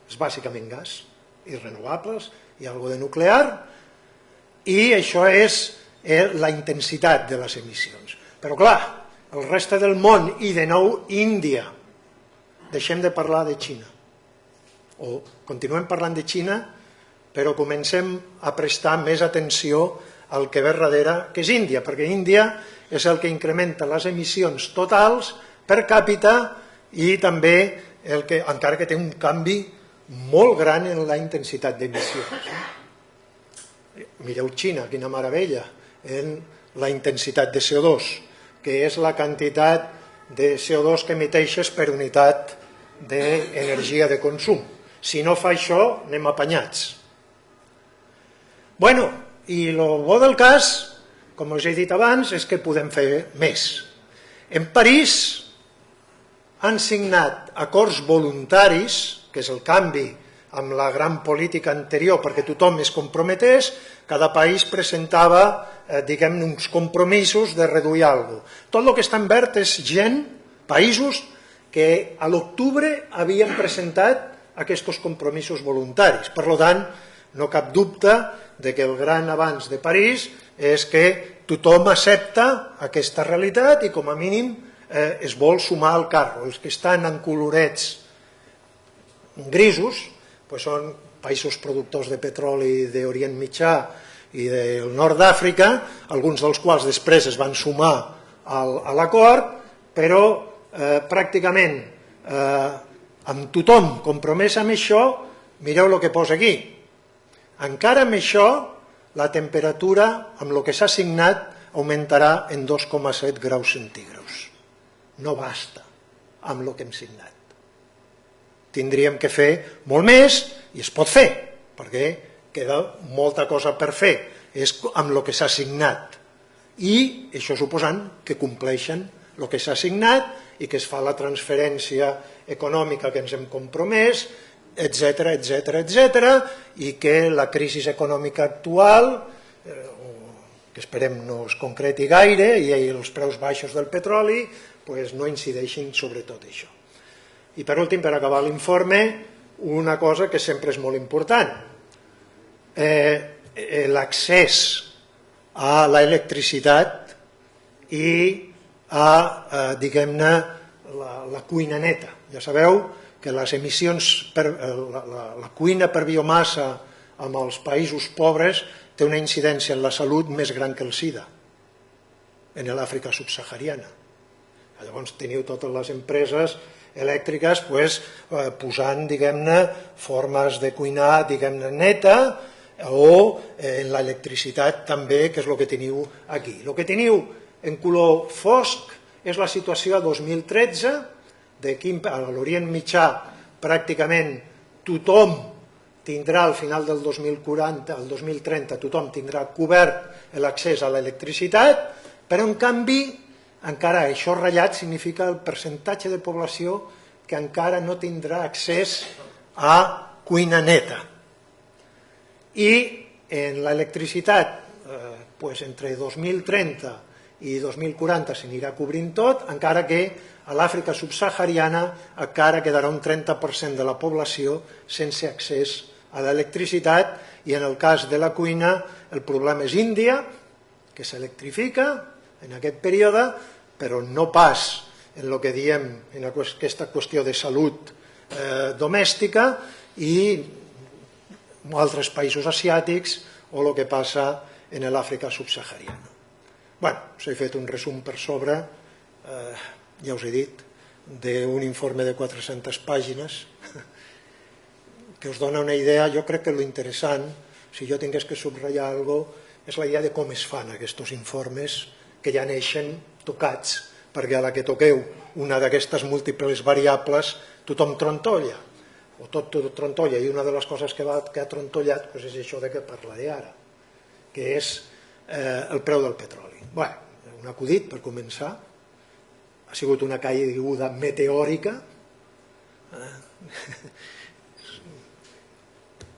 és bàsicament gas i renovables i alguna de nuclear, i això és la intensitat de les emissions. Però clar, el reste del món i de nou Índia, deixem de parlar de Xina, o continuem parlant de Xina, però comencem a prestar més atenció al que ve darrere, que és Índia, perquè Índia és el que incrementa les emissions totals per càpita i també el que, encara que té un canvi molt gran en la intensitat d'emissions. Mireu Xina, quina meravella, en la intensitat de CO2, que és la quantitat de CO2 que emiteixes per unitat d'energia de consum. Si no fa això, anem apanyats. Bueno, i el bo del cas, com us he dit abans, és que podem fer més. En París han signat acords voluntaris, que és el canvi amb la gran política anterior perquè tothom es comprometés, cada país presentava uns compromisos de reduir alguna cosa. Tot el que està en verd és gent, països, que a l'octubre havien presentat aquests compromisos voluntaris. Per tant, no cap dubte que el gran avanç de París és que tothom accepta aquesta realitat i com a mínim es vol sumar al carro. Els que estan en colorets grisos són països productors de petroli d'Orient Mitjà i del nord d'Àfrica, alguns dels quals després es van sumar a l'acord, però pràcticament amb tothom compromès amb això, mireu el que posa aquí. Encara amb això, la temperatura, amb el que s'ha signat, augmentarà en 2,7 graus centígrads. No basta amb el que hem signat. Tindríem que fer molt més, i es pot fer, perquè queda molta cosa per fer, és amb el que s'ha signat. I això suposant que compleixen el que s'ha signat i que es fa la transferència econòmica que ens hem compromès, etc, i que la crisi econòmica actual, que esperem no es concreti gaire, i els preus baixos del petroli, no incideixin sobre tot això. I per últim, per acabar l'informe, una cosa que sempre és molt important. L'accés a l'electricitat i a, diguem-ne, la cuina neta. Ja sabeu que les emissions, la cuina per biomassa en els països pobres té una incidència en la salut més gran que el SIDA, en l'Àfrica subsahariana. Llavors teniu totes les empreses elèctriques posant, diguem-ne, formes de cuinar, diguem-ne, neta, o en l'electricitat també, que és el que teniu aquí. El que teniu en color fosc és la situació a 2013, a l'Orient Mitjà pràcticament tothom tindrà al final del 2040, al 2030, tothom tindrà cobert l'accés a l'electricitat, però en canvi encara això ratllat significa el percentatge de població que encara no tindrà accés a cuina neta. I en l'electricitat, entre 2030 i 2040 s'anirà cobrint tot, encara que a l'Àfrica subsahariana encara quedarà un 30% de la població sense accés a l'electricitat, i en el cas de la cuina el problema és Índia, que s'electrifica en aquest període, però no pas en el que diem, en aquesta qüestió de salut domèstica i altres països asiàtics o el que passa en l'Àfrica subsahariana. Bé, us he fet un resum per sobre, ja us he dit, d'un informe de 400 pàgines que us dona una idea. Jo crec que l'interessant, si jo tingués que subratllar alguna cosa, és la idea de com es fan aquests informes que ja neixen tocats, perquè a la que toqueu una d'aquestes múltiples variables tothom trontolla, o tot trontolla, i una de les coses que ha trontollat és això de què parlaré ara, que és el preu del petroli. Bé, un acudit per començar, ha sigut una caiguda meteòrica,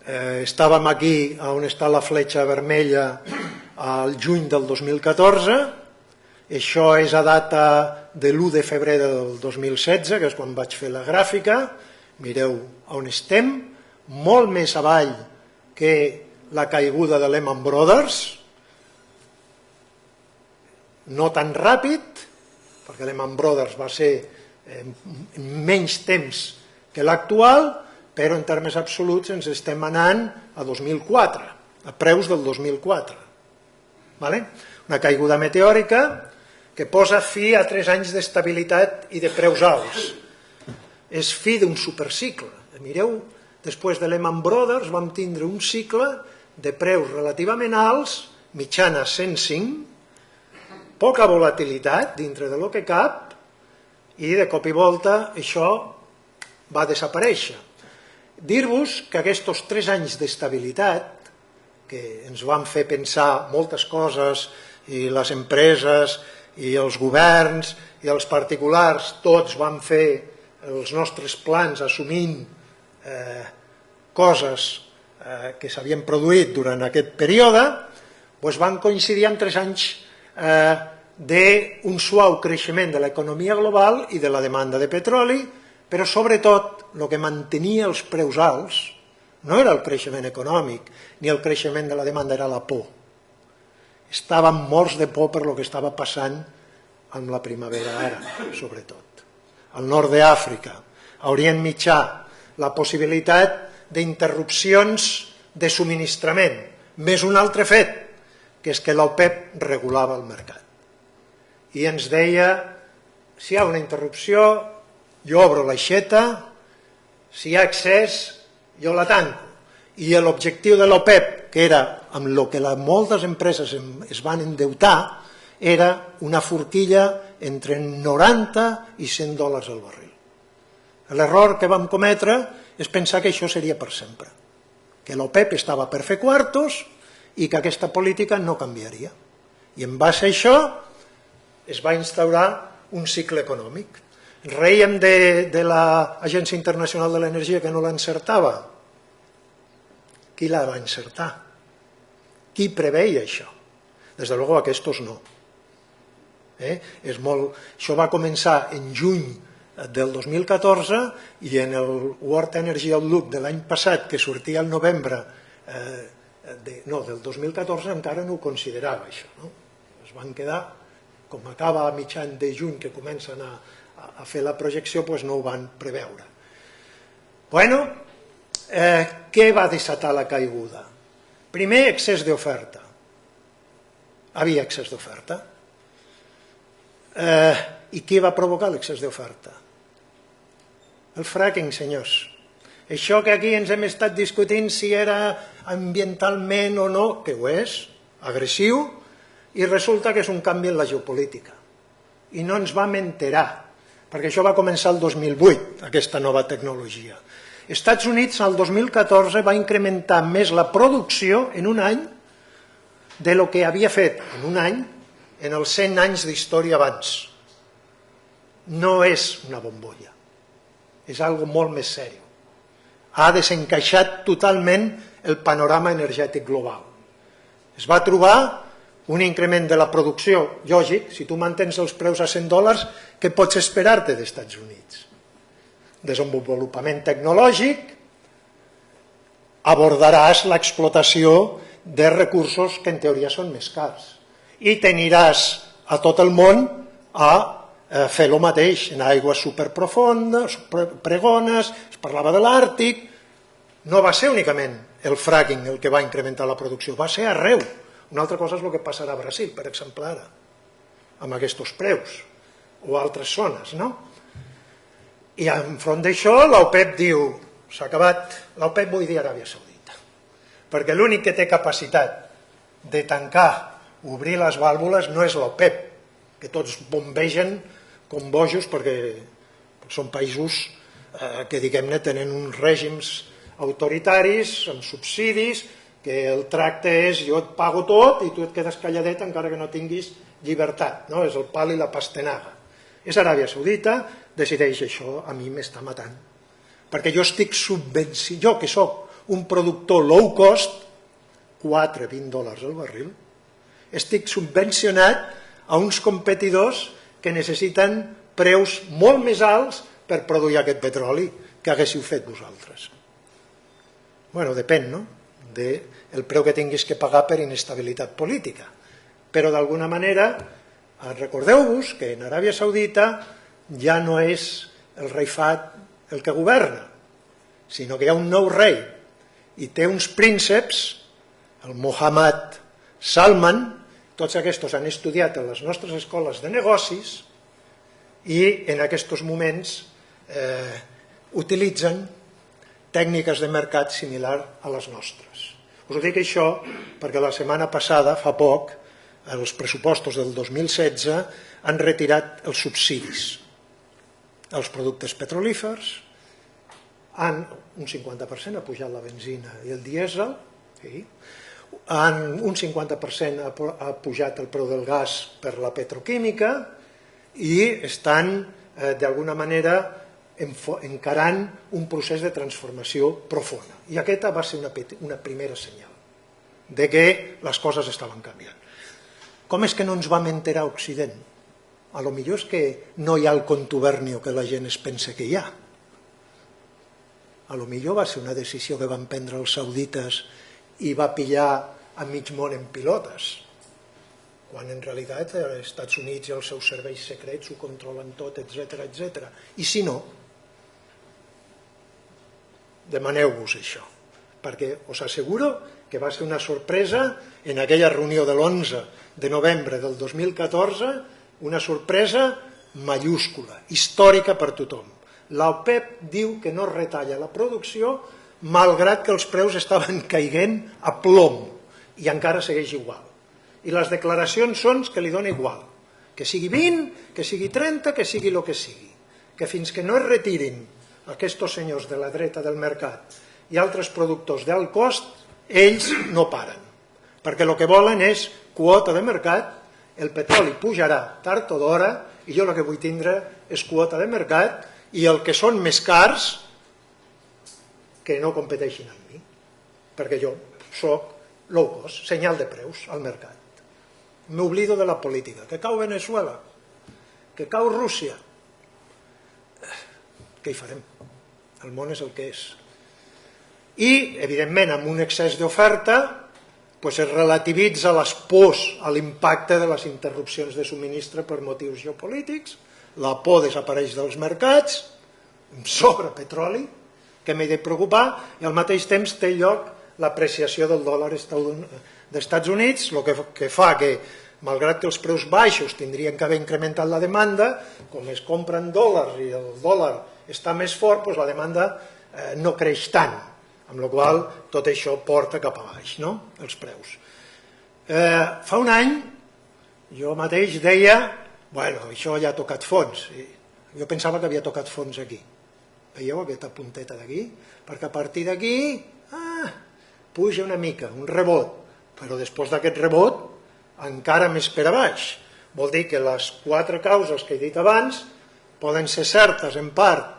estàvem aquí on està la fletxa vermella al juny del 2014, això és a data de l'1 de febrer del 2016, que és quan vaig fer la gràfica. Mireu on estem, molt més avall que la caiguda de Lehman Brothers, no tan ràpid, perquè Lehman Brothers va ser en menys temps que l'actual, però en termes absoluts ens estem anant a 2004, a preus del 2004. Una caiguda meteòrica que posa fi a 3 anys d'estabilitat i de preus alts. És fi d'un supercicle. Mireu, després de Lehman Brothers vam tindre un cicle de preus relativament alts, mitjana 105, poca volatilitat dintre de lo que cap, i de cop i volta això va desaparèixer. Dir-vos que aquests 3 anys d'estabilitat, que ens van fer pensar moltes coses, i les empreses, i els governs, i els particulars, tots van fer els nostres plans assumint coses que s'havien produït durant aquest període, doncs van coincidir amb 3 anys d'un suau creixement de l'economia global i de la demanda de petroli, però sobretot el que mantenia els preus alts no era el creixement econòmic ni el creixement de la demanda, era la por. Estàvem morts de por per el que estava passant amb la primavera àrab, sobretot. Al nord d'Àfrica, a Orient Mitjà, la possibilitat d'interrupcions de subministrament, més un altre fet, que és que l'OPEP regulava el mercat. I ens deia, si hi ha una interrupció, jo obro l'aixeta, si hi ha excés, jo la tanco. I l'objectiu de l'OPEP, que era amb el que moltes empreses es van endeutar, era una forquilla entre 90 i $100 al barril. L'error que vam cometre és pensar que això seria per sempre, que l'OPEP estava per fer quartos i que aquesta política no canviaria. I en base a això es va instaurar un cicle econòmic. Reiem de l'Agència Internacional de l'Energia que no l'encertava. Qui la va encertar? Qui preveia això? Des de luego aquests no. Això va començar en juny del 2014 i en el World Energy Outlook de l'any passat, que sortia al novembre del 2014, encara no ho considerava això. Es van quedar, com acaba a mitjan de juny que comencen a fer la projecció, doncs no ho van preveure. Bueno, què va desatar la caiguda? Primer, excés d'oferta. Havia excés d'oferta. I què va provocar l'excés d'oferta? El fracking, senyors. Això que aquí ens hem estat discutint si era ambientalment o no, que ho és, agressiu, i resulta que és un canvi en la geopolítica. I no ens vam enterar, perquè això va començar el 2008, aquesta nova tecnologia. Estats Units, al 2014, va incrementar més la producció en un any de lo que havia fet en un any en els 100 anys d'història abans. No és una bombolla, és algo molt més seriós. Ha desencaixat totalment el panorama energètic global. Es va trobar un increment de la producció, lògic, si tu mantens els preus a $100, què pots esperar-te dels Estats Units? Desenvolupament tecnològic, abordaràs l'explotació de recursos que en teoria són més cars i t'aniràs a tot el món a fer el mateix en aigües superprofundes, pregones, es parlava de l'Àrtic. No va ser únicament el fracking el que va incrementar la producció, va ser arreu. Una altra cosa és el que passarà a Brasil, per exemple, ara, amb aquests preus, o altres zones, no? I enfront d'això l'OPEP diu, s'ha acabat, l'OPEP vull dir Aràbia Saudita, perquè l'únic que té capacitat de tancar, obrir les vàlvules no és l'OPEP, que tots bombegen com bojos perquè són països que, diguem-ne, tenen uns règims autoritaris, amb subsidis, que el tracte és jo et pago tot i tu et quedes calladet encara que no tinguis llibertat, no? És el pal i la pastanaga. És Aràbia Saudita, decideix això, a mi m'està matant. Perquè jo estic subvencionat, jo que sóc un productor low cost, $4-20 el barril, estic subvencionat a uns competidors que necessiten preus molt més alts per produir aquest petroli que haguéssiu fet vosaltres. Bueno, depèn, no?, del preu que tinguis que pagar per inestabilitat política. Però d'alguna manera, recordeu-vos que en Aràbia Saudita ja no és el rei Fahd el que governa, sinó que hi ha un nou rei i té uns prínceps, el Mohammed Salman, tots aquests han estudiat en les nostres escoles de negocis i en aquests moments utilitzen tècniques de mercat similar a les nostres. Us ho dic això perquè la setmana passada, fa poc, els pressupostos del 2016 han retirat els subsidis als productes petrolífers, un 50% ha pujat la benzina i el dièsel, un 50% ha pujat el preu del gas per la petroquímica i estan, d'alguna manera, encarant un procés de transformació profunda. I aquesta va ser una primera senyal de que les coses estaven canviant. Com és que no ens vam enterar a Occident? A lo millor és que no hi ha el contubernio que la gent es pensa que hi ha. A lo millor va ser una decisió que van prendre els saudites i va pillar a mig món en pilotes, quan en realitat els Estats Units i els seus serveis secrets ho controlen tot, etc. I si no, demaneu-vos això, perquè us asseguro que va ser una sorpresa en aquella reunió de l'11 de novembre del 2014, una sorpresa mayúscula, històrica per tothom. L'OPEP diu que no retalla la producció malgrat que els preus estaven caient a plom i encara segueix igual. I les declaracions són que li dona igual, que sigui 20, que sigui 30, que sigui el que sigui, que fins que no es retirin aquests senyors de la dreta del mercat i altres productors d'alt cost, ells no paren, perquè el que volen és quota de mercat, el petroli pujarà tard o d'hora i jo el que vull tindre és quota de mercat i el que són més cars que no competeixin amb mi, perquè jo soc low cost, senyal de preus al mercat. M'oblido de la política, que cau Venezuela, que cau Rússia. Què hi farem? El món és el que és. I, evidentment, amb un excés d'oferta, es relativitza les pors a l'impacte de les interrupcions de subministre per motius geopolítics, la por desapareix dels mercats, sobra petroli, que m'he de preocupar, i al mateix temps té lloc l'apreciació del dòlar d'Estats Units, el que fa que, malgrat que els preus baixos tindrien que haver incrementat la demanda, com es compren dòlars i el dòlar està més fort, doncs la demanda no creix tant, amb la qual tot això porta cap a baix, no?, els preus. Fa un any jo mateix deia, bueno, això ja ha tocat fons. Jo pensava que havia tocat fons aquí. Veieu aquesta punteta d'aquí? Perquè a partir d'aquí puja una mica, un rebot, però després d'aquest rebot encara més per a baix. Vol dir que les 4 causes que he dit abans poden ser certes en part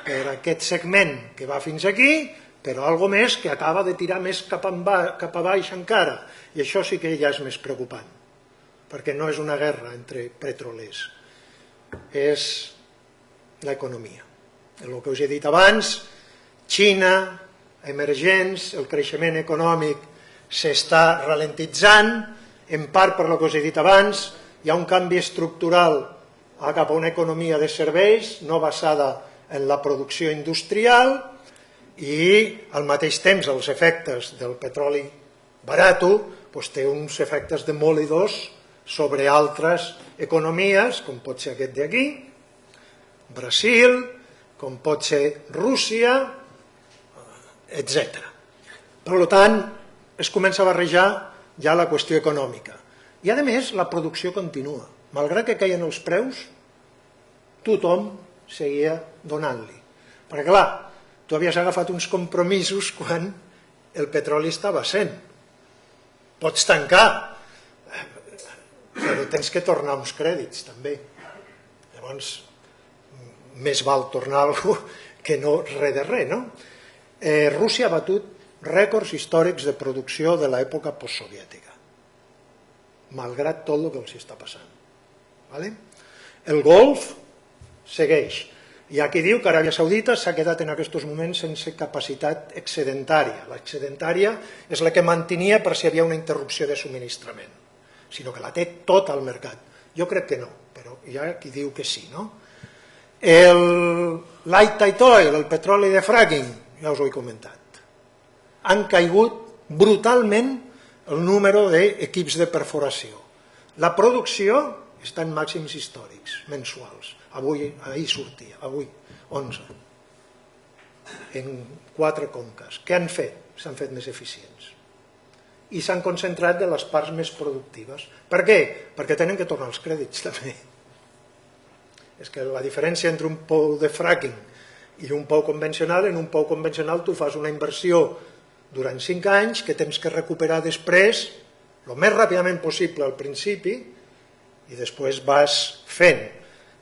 per aquest segment que va fins aquí, però alguna més que acaba de tirar més cap a baix encara, i això sí que ja és més preocupant, perquè no és una guerra entre petrolers, és l'economia. El que us he dit abans, Xina, emergents, el creixement econòmic s'està ralentitzant, en part per el que us he dit abans, hi ha un canvi estructural cap a una economia de serveis no basada en la producció industrial i al mateix temps els efectes del petroli barat té uns efectes demolidors sobre altres economies, com pot ser aquest d'aquí, Brasil, com pot ser Rússia, etc. Per tant, es comença a barrejar ja la qüestió econòmica. I, a més, la producció continua. Malgrat que caien els preus, tothom seguia donant-li. Perquè, clar, tu havies agafat uns compromisos quan el petroli estava a 100. Pots tancar, però tens que tornar uns crèdits, també. Llavors, més val tornar alguna cosa que no res de res, no? Rússia ha batut rècords històrics de producció de l'època postsoviètica, malgrat tot el que els està passant. El Golf segueix. Hi ha qui diu que Aràbia Saudita s'ha quedat en aquests moments sense capacitat excedentària. L'excedentària és la que mantenia per si hi havia una interrupció de subministrament, sinó que la té tot al mercat. Jo crec que no, però hi ha qui diu que sí. El light tight oil, el petroli de fracking, ja us ho he comentat. Han caigut brutalment el número d'equips de perforació. La producció està en màxims històrics, mensuals. Ahir sortia, avui 11, en 4 conques. Què han fet? S'han fet més eficients. I s'han concentrat de les parts més productives. Per què? Perquè tenen que tornar els crèdits, també. És que la diferència entre un pou de fracking i un pou convencional, en un pou convencional tu fas una inversió durant 5 anys que tens que recuperar després el més ràpidament possible al principi i després vas fent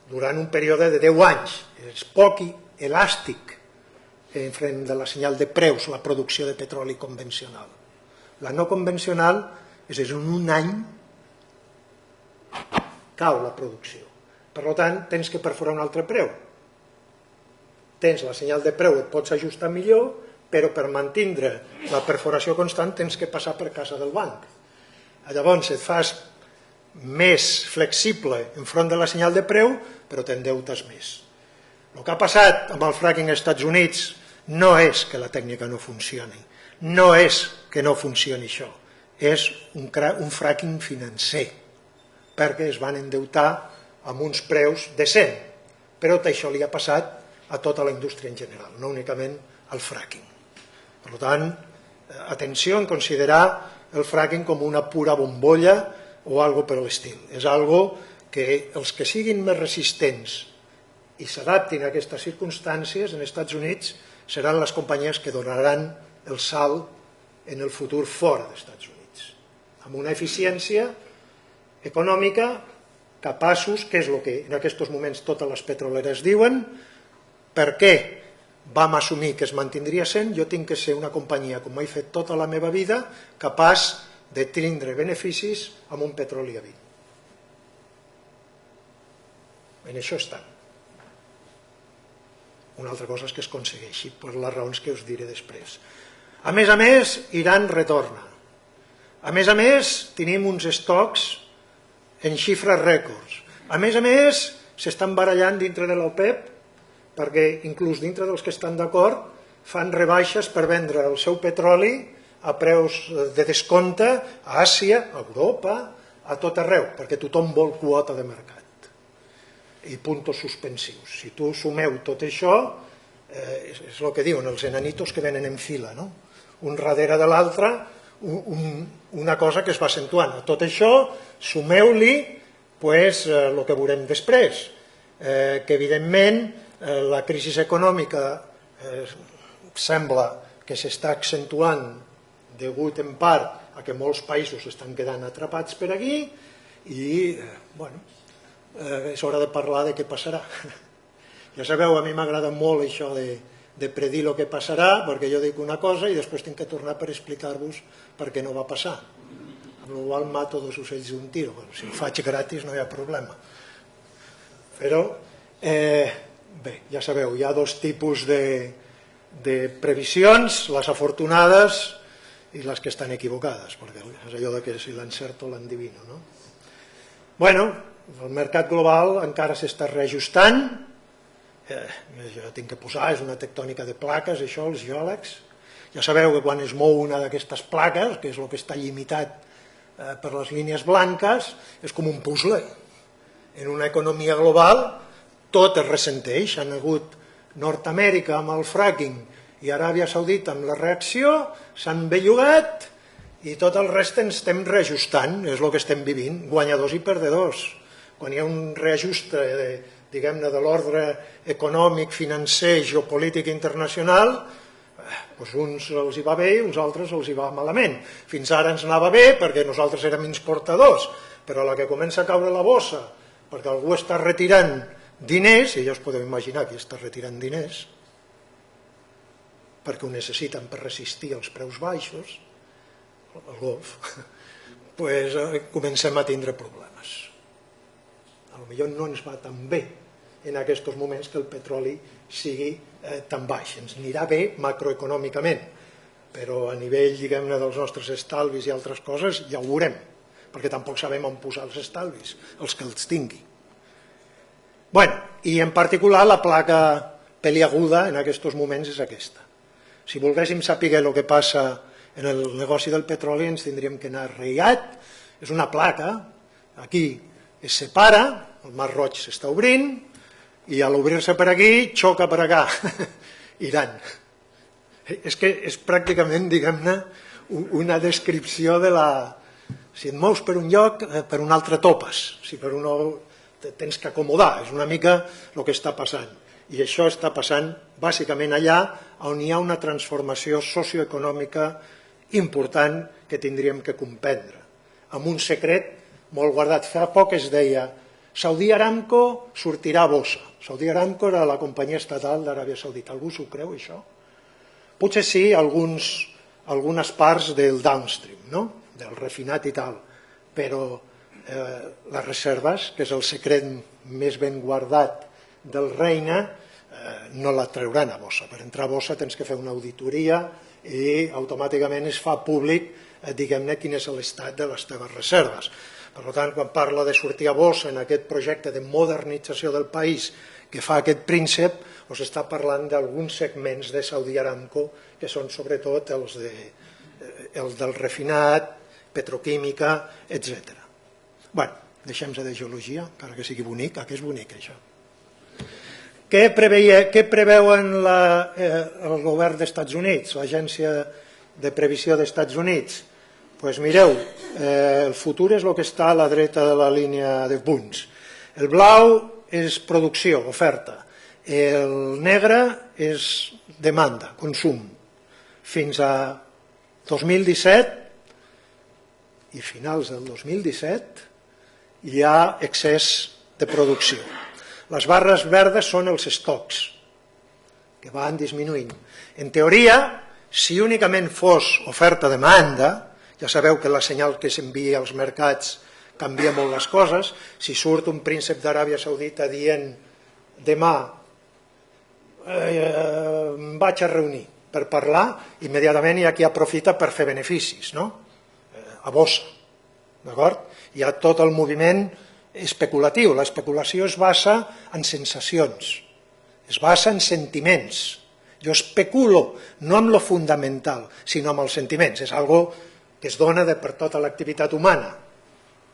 durant un període de 10 anys. És poc elàstic enfront de la senyal de preus la producció de petroli convencional. La no convencional és en un any cau la producció. Per tant, tens que perforar un altre preu. Tens la senyal de preu, et pots ajustar millor, però per mantindre la perforació constant tens que passar per casa del banc. Llavors et fas més flexible enfront de la senyal de preu, però t'endeutes més. El que ha passat amb el fracking als Estats Units no és que la tècnica no funcioni, no és que no funcioni això, és un fracking financer, perquè es van endeutar amb uns preus de 100, però això li ha passat a tota la indústria en general, no únicament al fracking. Per tant, atenció en considerar el fracking com una pura bombolla o algo per l'estil. És algo que els que siguin més resistents i s'adaptin a aquestes circumstàncies en els Estats Units seran les companyies que donaran el salt en el futur fora dels Estats Units, amb una eficiència econòmica capaços, que és el que en aquests moments totes les petroleres diuen, per què vam assumir que es mantindria sent, jo tinc que ser una companyia, com he fet tota la meva vida, capaç de tindre beneficis amb un petroli a 20. En això estan. Una altra cosa és que es aconsegueixi, per les raons que us diré després. A més, Iran retorna. A més, tenim uns estocs en xifres rècords. A més, s'estan barallant dintre de l'OPEP perquè inclús dintre dels que estan d'acord fan rebaixes per vendre el seu petroli a preus de descompte a Àsia, a Europa, a tot arreu, perquè tothom vol quota de mercat i puntos suspensius. Si tu sumeu tot això, és el que diuen els enanitos que venen en fila, no? Un darrere de l'altre, una cosa que es va accentuant. A tot això, sumeu-li el que veurem després, que evidentment la crisi econòmica sembla que s'està accentuant degut en part a que molts països estan quedant atrapats per aquí i és hora de parlar de què passarà. Ja sabeu, a mi m'agrada molt això de predir el que passarà, perquè jo dic una cosa i després tinc que tornar per explicar-vos per què no va passar. Amb la qual cosa mato 2 ocells d'un tiro. Si ho faig gratis no hi ha problema. Però bé, ja sabeu, hi ha 2 tipus de previsions, les afortunades i les que estan equivocades, perquè és allò que si l'encerto l'endivino, no? Bueno, El mercat global encara s'està reajustant, jo tinc que posar, és una tectònica de plaques, això, els geòlegs. Ja sabeu que quan es mou una d'aquestes plaques, que és el que està limitat per les línies blanques, és com un puzzle. En una economia global tot es ressenteix. Han hagut Nord-Amèrica amb el fracking i Aràbia Saudita amb la reacció, s'han bellugat i tot el rest ens estem reajustant, és el que estem vivint, guanyadors i perdedors. Quan hi ha un reajust diguem-ne de l'ordre econòmic, financer, geopolític internacional, doncs uns els hi va bé i uns altres els hi va malament. Fins ara ens anava bé perquè nosaltres érem exportadors, però a la que comença a caure la bossa perquè algú està retirant diners, i ja us podeu imaginar qui està retirant diners, perquè ho necessiten per resistir els preus baixos, el golf, doncs comencem a tindre problemes. Potser no ens va tan bé en aquests moments que el petroli sigui tan baix. Ens anirà bé macroeconòmicament, però a nivell, diguem-ne, dels nostres estalvis i altres coses ja ho veurem, perquè tampoc sabem on posar els estalvis, els que els tingui. I en particular la placa peliaguda en aquests moments és aquesta. Si volguéssim saber el que passa en el negoci del petroli ens tindríem que anar a Riad. És una placa, aquí es separa, el Mar Roig s'està obrint i a l'obrir-se per aquí xoca per acá, Iran. És que és pràcticament, diguem-ne, una descripció de la... Si et mous per un lloc, per un altre topes. Si per un tens que acomodar, és una mica el que està passant. I això està passant bàsicament allà on hi ha una transformació socioeconòmica important que tindríem que comprendre. Amb un secret molt guardat. Fa poc es deia Saudi Aramco sortirà a bossa. Saudi Aramco era la companyia estatal d'Aràbia Saudita. Algú s'ho creu, això? Potser sí, algunes parts del downstream, no? Del refinat i tal, però les reserves, que és el secret més ben guardat del regne, no la trauran a bossa. Per entrar a bossa tens que fer una auditoria i automàticament es fa públic, diguem-ne, quin és l'estat de les teves reserves. Per tant, quan parla de sortir a bossa en aquest projecte de modernització del país que fa aquest príncep, us està parlant d'alguns segments de Saudi Aramco que són sobretot els del refinat, petroquímica, etc. Deixem-se de geologia, encara que sigui bonic, que és bonic això. Què preveuen el govern dels Estats Units, l'Agència de Previsió dels Estats Units? Doncs mireu, el futur és el que està a la dreta de la línia de punts. El blau és producció, oferta. El negre és demanda, consum. Fins a 2017 i finals del 2017 hi ha excés de producció. Les barres verdes són els estocs, que van disminuint. En teoria, si únicament fos oferta-demanda, ja sabeu que la senyal que s'envia als mercats canvia molt les coses. Si surt un príncep d'Aràbia Saudita dient demà em vaig a reunir per parlar, immediatament hi ha qui aprofita per fer beneficis, no? A bossa, d'acord? Hi ha tot el moviment especulatiu. L'especulació es basa en sensacions, es basa en sentiments. Jo especulo no amb lo fundamental, sinó amb els sentiments. És algo que es dona per tota l'activitat humana.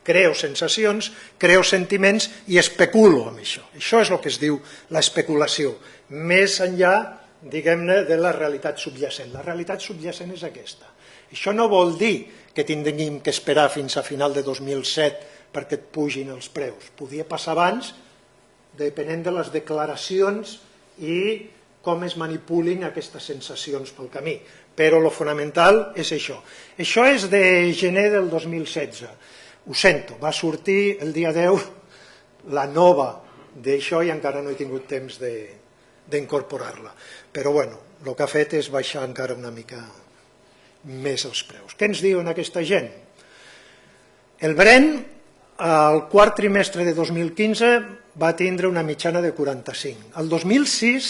Creo sensacions, creo sentiments i especulo amb això. Això és el que es diu l'especulació, més enllà, diguem-ne, de la realitat subjacent. La realitat subjacent és aquesta. Això no vol dir que tinguem que esperar fins a final de 2007 perquè et pugin els preus. Podia passar abans, depenent de les declaracions i com es manipulin aquestes sensacions pel camí. Però el fonamental és això. Això és de gener del 2016. Ho sento, va sortir el dia 10 la nova d'això i encara no he tingut temps d'incorporar-la. Però bueno, el que ha fet és baixar encara una mica més els preus. Què ens diuen aquesta gent? El Brent, al quart trimestre de 2015, va tindre una mitjana de 45. El 2006,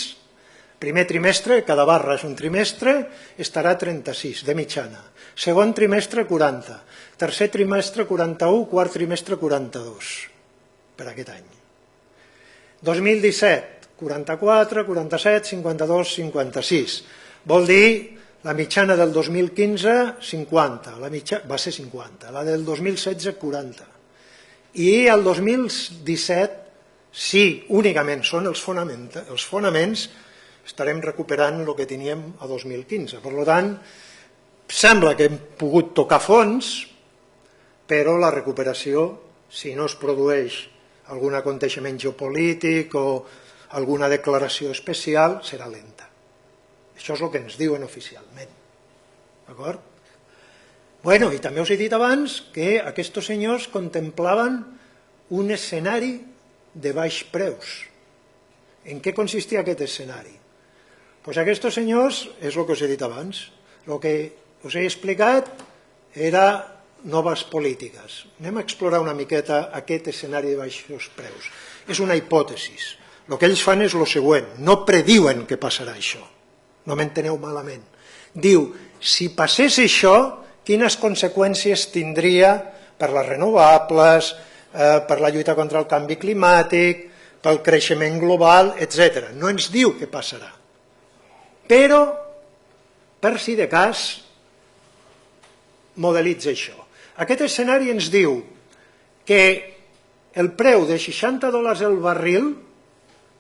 primer trimestre, cada barra és un trimestre, estarà a 36 de mitjana. Segon trimestre, 40. Tercer trimestre, 41. Quart trimestre, 42. per aquest any. 2017, 44, 47, 52, 56. Vol dir la mitjana del 2015, 50, va ser 50, la del 2016, 40. I el 2017, si únicament són els fonaments, estarem recuperant el que teníem a 2015. Per tant, sembla que hem pogut tocar fons, però la recuperació, si no es produeix algun aconteixement geopolític o alguna declaració especial, serà lenta. Això és el que ens diuen oficialment. D'acord? Bueno, i també us he dit abans que aquests senyors contemplaven un escenari de baix preus. En què consistia aquest escenari? Doncs aquests senyors, és el que us he dit abans, el que us he explicat era noves polítiques. Anem a explorar una miqueta aquest escenari de baixos preus. És una hipòtesi. El que ells fan és el següent, no prediuen que passarà això. No m'enteneu malament. Diu, si passés això, quines conseqüències tindria per les renovables, per la lluita contra el canvi climàtic, pel creixement global, etc. No ens diu què passarà. Però, per si de cas, modelitza això. Aquest escenari ens diu que el preu de $60 el barril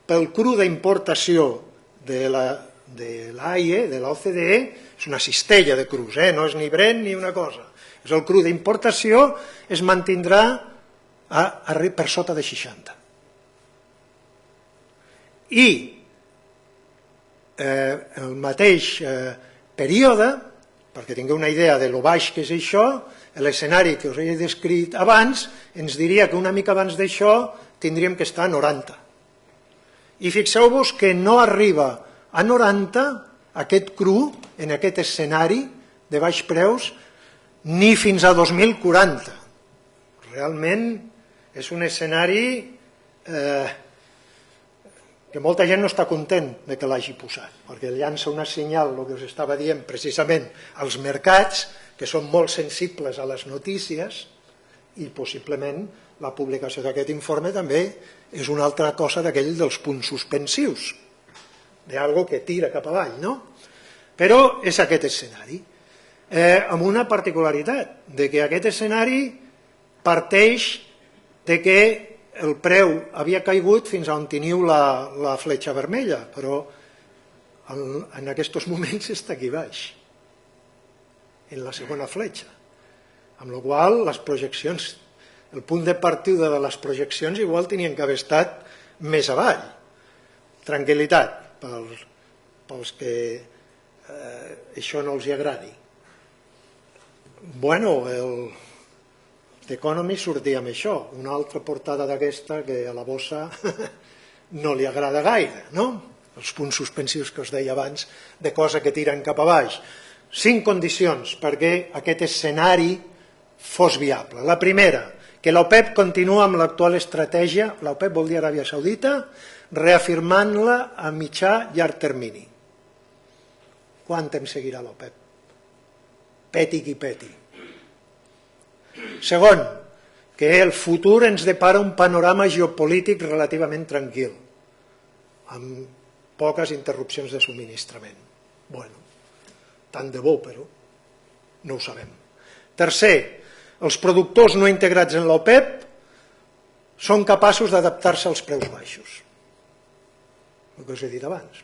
pel cru d'importació de l'AIE, de l'OCDE, és una cistella de crus, no és ni Brent ni una cosa. És el cru d'importació, es mantindrà per sota de 60. I el mateix període, perquè tingueu una idea de lo baix que és això, l'escenari que us he descrit abans ens diria que una mica abans d'això tindríem que estar a 90. I fixeu-vos que no arriba a 90 aquest cru en aquest escenari de baix preus ni fins a 2040. Realment és un escenari que molta gent no està content de que l'hagi posat, perquè llança una senyal, el que us estava dient precisament, als mercats, que són molt sensibles a les notícies, i possiblement la publicació d'aquest informe també és una altra cosa d'aquell dels punts suspensius, d'algo que tira cap avall, no? Però és aquest escenari, amb una particularitat, de que aquest escenari parteix de que el preu havia caigut fins a on teniu la fletxa vermella, però en aquests moments està aquí baix, en la segona fletxa, amb la qual les projeccions, el punt de partida de les projeccions igual tenien que haver estat més avall. Tranquil·litat pels que això no els agradi. Bueno, l'Economist sortia amb això, una altra portada d'aquesta que a la bossa no li agrada gaire, no? Els punts suspensius que us deia abans de cosa que tiren cap a baix. 5 condicions perquè aquest escenari fos viable. La primera, que l'OPEP continua amb l'actual estratègia, l'OPEP vol dir Aràbia Saudita, reafirmant-la a mitjà i llarg termini. Quant temps seguirà l'OPEP? Peti qui peti. Segon, que el futur ens depara un panorama geopolític relativament tranquil, amb poques interrupcions de subministrament. Bueno, tant de bo, però no ho sabem. Tercer, els productors no integrats en l'OPEP són capaços d'adaptar-se als preus baixos. El que us he dit abans.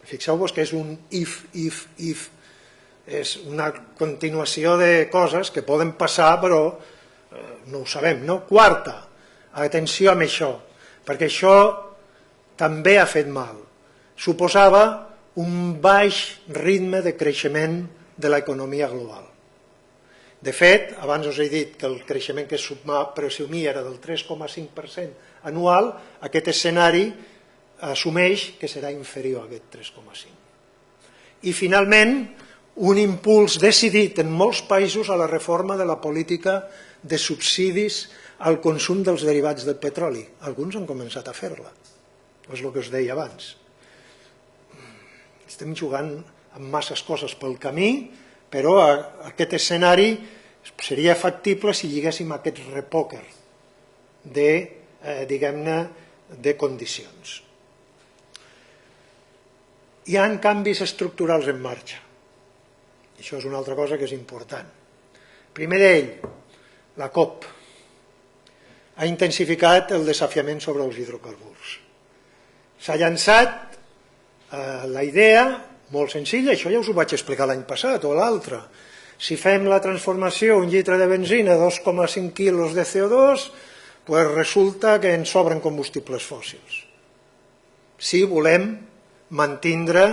Fixeu-vos que és un if, és una continuació de coses que poden passar, però no ho sabem, no? Quarta, atenció amb això, perquè això també ha fet mal. Suposava un baix ritme de creixement de l'economia global. De fet, abans us he dit que el creixement que es presumia era del 3,5% anual, aquest escenari assumeix que serà inferior a aquest 3,5%. I finalment, un impuls decidit en molts països a la reforma de la política de subsidis al consum dels derivats del petroli. Alguns han començat a fer-la, és el que us deia abans. Estem jugant amb masses coses pel camí, però aquest escenari seria factible si lliguéssim aquest repòquer diguem-ne, de condicions. Hi ha canvis estructurals en marxa. Això és una altra cosa que és important. Primer d'ell, la COP ha intensificat el desafiament sobre els hidrocarburs. S'ha llançat la idea, molt senzilla, això ja us ho vaig explicar l'any passat o l'altre. Si fem la transformació, un litre de benzina, 2,5 quilos de CO2, doncs resulta que ens sobren combustibles fòssils. Si volem mantindre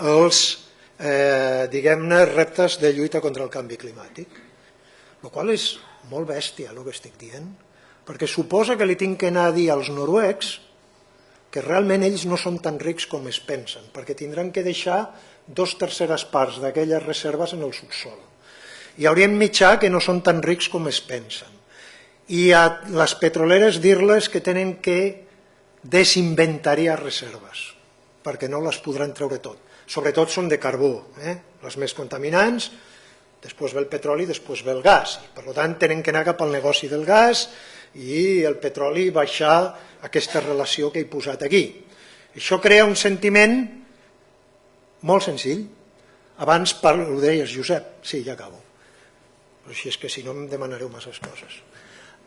els diguem-ne, reptes de lluita contra el canvi climàtic. El qual és molt bèstia, el que estic dient, perquè suposa que li tinc que anar a dir als noruecs que realment ells no són tan rics com es pensen, perquè tindran que deixar 2/3 parts d'aquelles reserves en el subsol. I haurien mitjà que no són tan rics com es pensen. I a les petroleres dir-les que tenen que desinventariar reserves, perquè no les podran treure tot. Sobretot són de carbó, les més contaminants, després ve el petroli, després ve el gas. Per tant, tenen que anar cap al negoci del gas i el petroli baixar aquesta relació que he posat aquí. Això crea un sentiment molt senzill. Abans ho deies, Josep, sí, ja acabo. Però si és que si no em demanareu masses coses.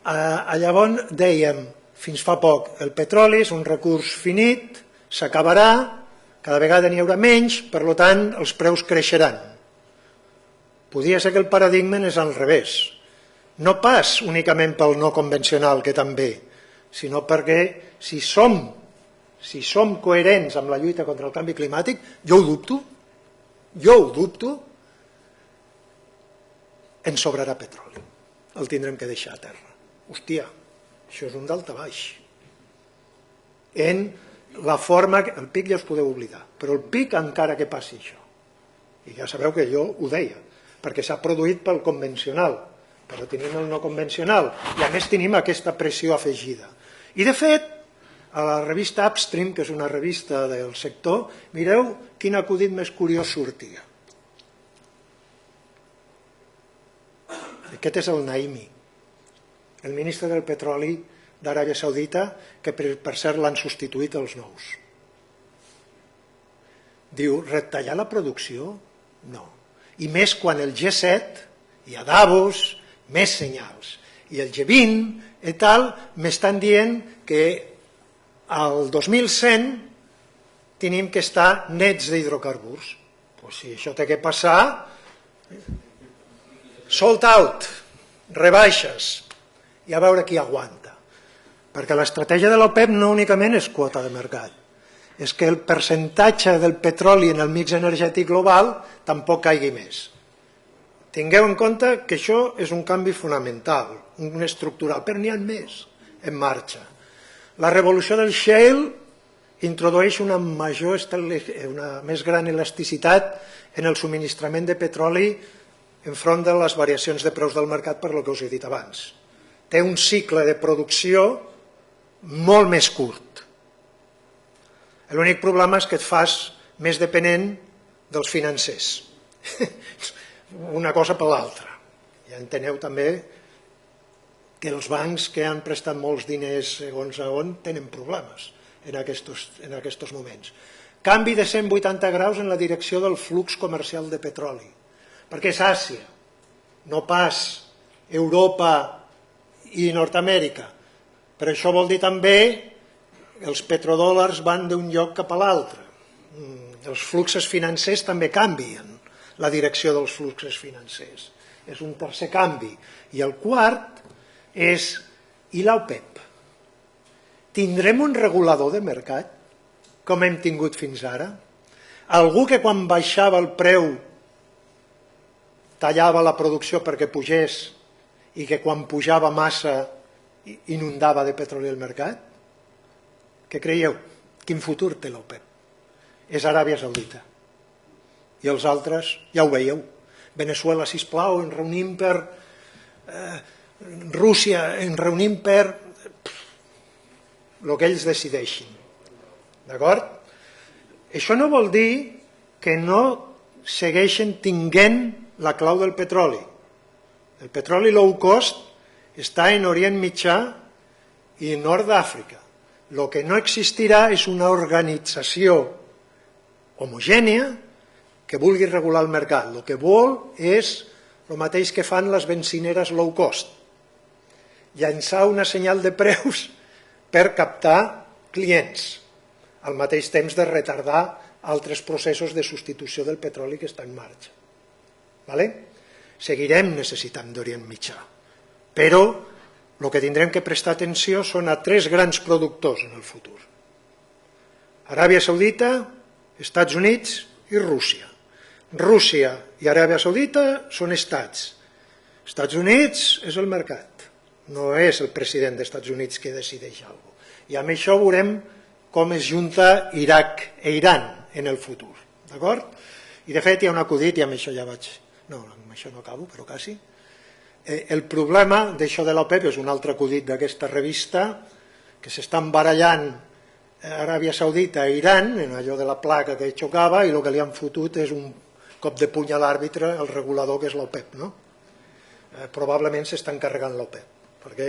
Llavors dèiem, fins fa poc, el petroli és un recurs finit, s'acabarà, cada vegada n'hi haurà menys, per tant els preus creixeran. Podria ser que el paradigma és al revés, no pas únicament pel no convencional, que també, sinó perquè si som coherents amb la lluita contra el canvi climàtic, jo ho dubto, ens sobrarà petroli, el tindrem que deixar a terra. Hòstia, això és un daltabaix. En la forma, el pic ja us podeu oblidar, però el pic encara que passi això. I ja sabeu que jo ho deia, perquè s'ha produït pel convencional, però tenim el no convencional, i a més tenim aquesta pressió afegida. I de fet, a la revista Upstream, que és una revista del sector, mireu quin acudit més curiós sortia. Aquest és el Naimi, el ministre del petroli d'Aràbia Saudita, que per cert l'han substituït els nous. Diu, retallar la producció? No. I més quan el G7 i a Davos, més senyals. I el G20 i tal, m'estan dient que al 2100 tenim que estar nets d'hidrocarburs. Doncs si això té que passar, sold out, rebaixes, i a veure qui aguanta. Perquè l'estratègia de l'OPEP no únicament és quota de mercat, és que el percentatge del petroli en el mix energètic global tampoc caigui més. Tingueu en compte que això és un canvi fonamental, un estructural, però n'hi ha més en marxa. La revolució del shale introdueix una més gran elasticitat en el subministrament de petroli enfront de les variacions de preus del mercat, per el que us he dit abans. Té un cicle de producció molt més curt. L'únic problema és que et fas més dependent dels financers. Una cosa per l'altra. Ja enteneu també que els bancs que han prestat molts diners segons on tenen problemes en aquests moments. Canvi de 180 graus en la direcció del flux comercial de petroli, perquè és Àsia, no pas Europa i Nord-Amèrica. Però això vol dir també que els petrodòlars van d'un lloc cap a l'altre. Els fluxos financers també canvien la direcció dels fluxos financers. És un tercer canvi. I el quart és, i l'OPEP? Tindrem un regulador de mercat, com hem tingut fins ara? Algú que quan baixava el preu tallava la producció perquè pugés i que quan pujava massa inundava de petroli el mercat? Què creieu? Quin futur té l'OPEP? És Aràbia Saudita. I els altres, ja ho veieu. Venezuela, sisplau, ens reunim per... Rússia, ens reunim per... el que ells decideixin. D'acord? Això no vol dir que no segueixen tinguent la clau del petroli. El petroli low cost està en Orient Mitjà i nord d'Àfrica. El que no existirà és una organització homogènia que vulgui regular el mercat. El que vol és el mateix que fan les benzineres low cost, llançar una senyal de preus per captar clients, al mateix temps de retardar altres processos de substitució del petroli que està en marxa. Seguirem necessitant d'Orient Mitjà, però el que tindrem que prestar atenció són a tres grans productors en el futur: Aràbia Saudita, Estats Units i Rússia. Rússia i Aràbia Saudita són estats. Estats Units és el mercat, no és el president dels Estats Units que decideix alguna cosa. I amb això veurem com es junta Iraq i Iran en el futur. D'acord? I de fet hi ha un acudit, i amb això ja vaig... No, amb això no acabo, però quasi. El problema d'això de l'OPEP és un altre acudit d'aquesta revista, que s'estan barallant Aràbia Saudita i Iran, en allò de la placa que xocava, i el que li han fotut és un cop de puny a l'àrbitre, el regulador, que és l'OPEP. Probablement s'estan carregant l'OPEP, perquè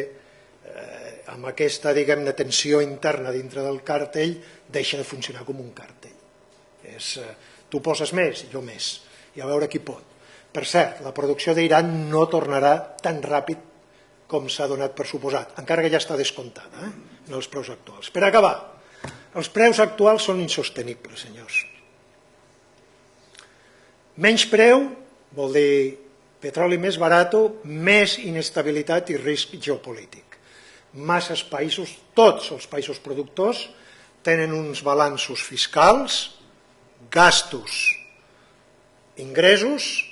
amb aquesta, diguem-ne, tensió interna dintre del càrtel deixa de funcionar com un càrtel. Tu poses més, jo més, i a veure qui pot. Per cert, la producció d'Iran no tornarà tan ràpid com s'ha donat per suposat, encara que ja està descomptada en els preus actuals. Per acabar, els preus actuals són insostenibles, senyors. Menys preu vol dir petroli més barat, més inestabilitat i risc geopolític. Masses països, tots els països productors, tenen uns balanços fiscals, gastos, ingressos,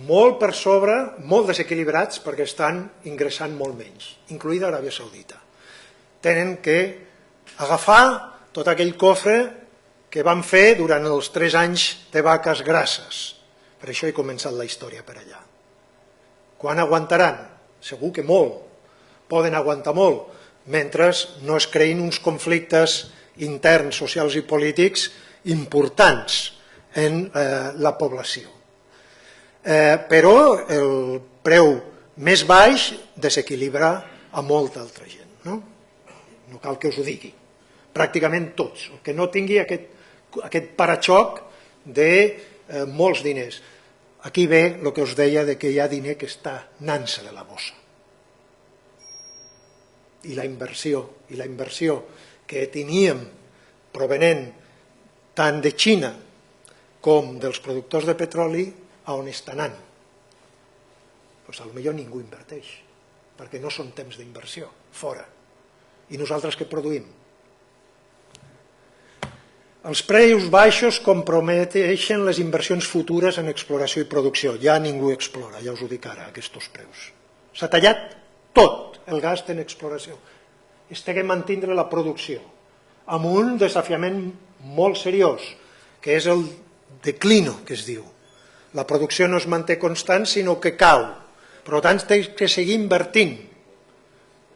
molt per sobre, molt desequilibrats, perquè estan ingressant molt menys, incloïda Aràbia Saudita. Tenen que agafar tot aquell cofre que van fer durant els 3 anys de vaques grasses. Per això he començat la història per allà. Quan aguantaran? Segur que molt. Poden aguantar molt, mentre no es creïn uns conflictes interns, socials i polítics importants en la població. Però el preu més baix desequilibra a molta altra gent. No cal que us ho digui. Pràcticament tots. El que no tingui aquest paraxoc de molts diners. Aquí ve el que us deia de que hi ha diner que està anant-se de la bossa. I la inversió que teníem provenent tant de Xina com dels productors de petroli, a on està anant? Doncs potser ningú inverteix, perquè no són temps d'inversió, fora. I nosaltres què produïm? Els preus baixos comprometeixen les inversions futures en exploració i producció. Ja ningú explora, ja us ho dic ara, aquests preus. S'ha tallat tot el gast en exploració. Estem mantindre la producció amb un desafiament molt seriós, que és el declino, que es diu. La producció no es manté constant, sinó que cau. Per tant, té que seguir invertint,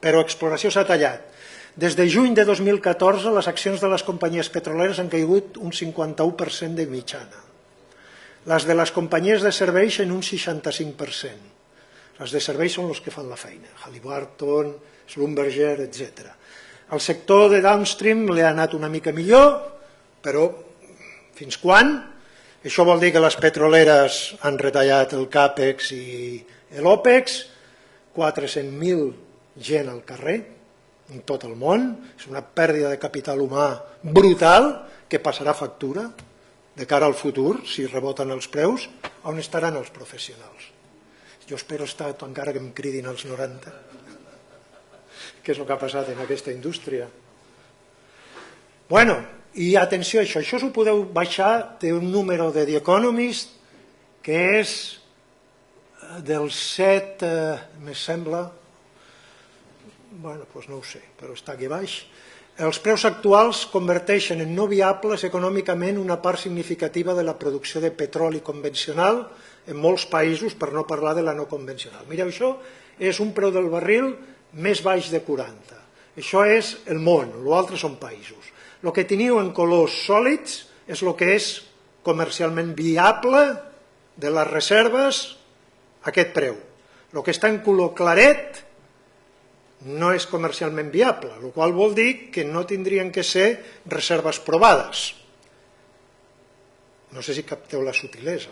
però exploració s'ha tallat. Des de juny de 2014, les accions de les companyies petroleres han caigut un 51% de mitjana. Les de les companyies de serveis en un 65%. Les de serveis són els que fan la feina, Halliburton, Schlumberger, etc. Al sector de downstream li ha anat una mica millor, però fins quan? Això vol dir que les petroleres han retallat el CAPEX i l'OPEX, 400.000 gent al carrer, en tot el món, és una pèrdua de capital humà brutal que passarà factura de cara al futur, si reboten els preus, on estaran els professionals? Jo espero estar, encara que em cridin als 90, que és el que ha passat en aquesta indústria. Bueno, i atenció a això, això s'ho podeu baixar d'un número de The Economist que és del 7, me sembla, bueno, doncs no ho sé, però està aquí baix. Els preus actuals converteixen en no viables econòmicament una part significativa de la producció de petroli convencional en molts països, per no parlar de la no convencional. Mireu, això és un preu del barril més baix de 40. Això és el món, l'altre són països. El que teniu en colors sòlids és el que és comercialment viable de les reserves, aquest preu. El que està en color claret no és comercialment viable, el qual vol dir que no tindrien que ser reserves provades. No sé si capteu la sutilesa,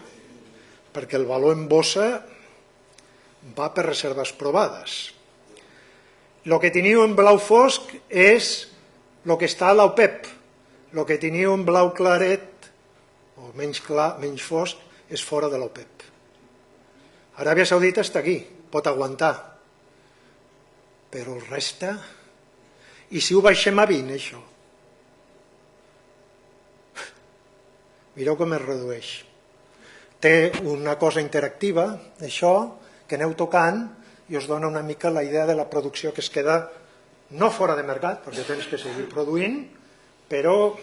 perquè el valor en bossa va per reserves provades. El que teniu en blau fosc és el que està a l'OPEP. El que teniu en blau claret, o menys clar, menys fosc, és fora de l'OPEP. Aràbia Saudita està aquí, pot aguantar, però el resta... I si ho baixem a 20, això? Mireu com es redueix. Té una cosa interactiva, això, que aneu tocant i us dona una mica la idea de la producció que es queda no fora de mercat, perquè tens que seguir produint, però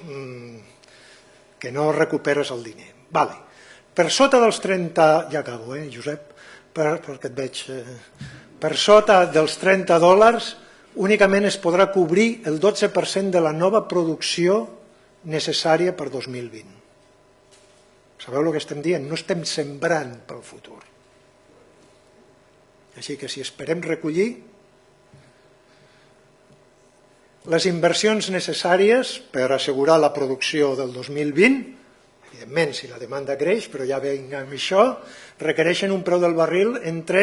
que no recuperes el diner. Vale. Per sota dels 30... Ja acabo, Josep, perquè et veig... Per sota dels $30 únicament es podrà cobrir el 12% de la nova producció necessària per 2020. Sabeu el que estem dient? No estem sembrant pel futur. Així que si esperem recollir les inversions necessàries per assegurar la producció del 2020, evidentment si la demanda creix, però ja veiem amb això, requereixen un preu del barril entre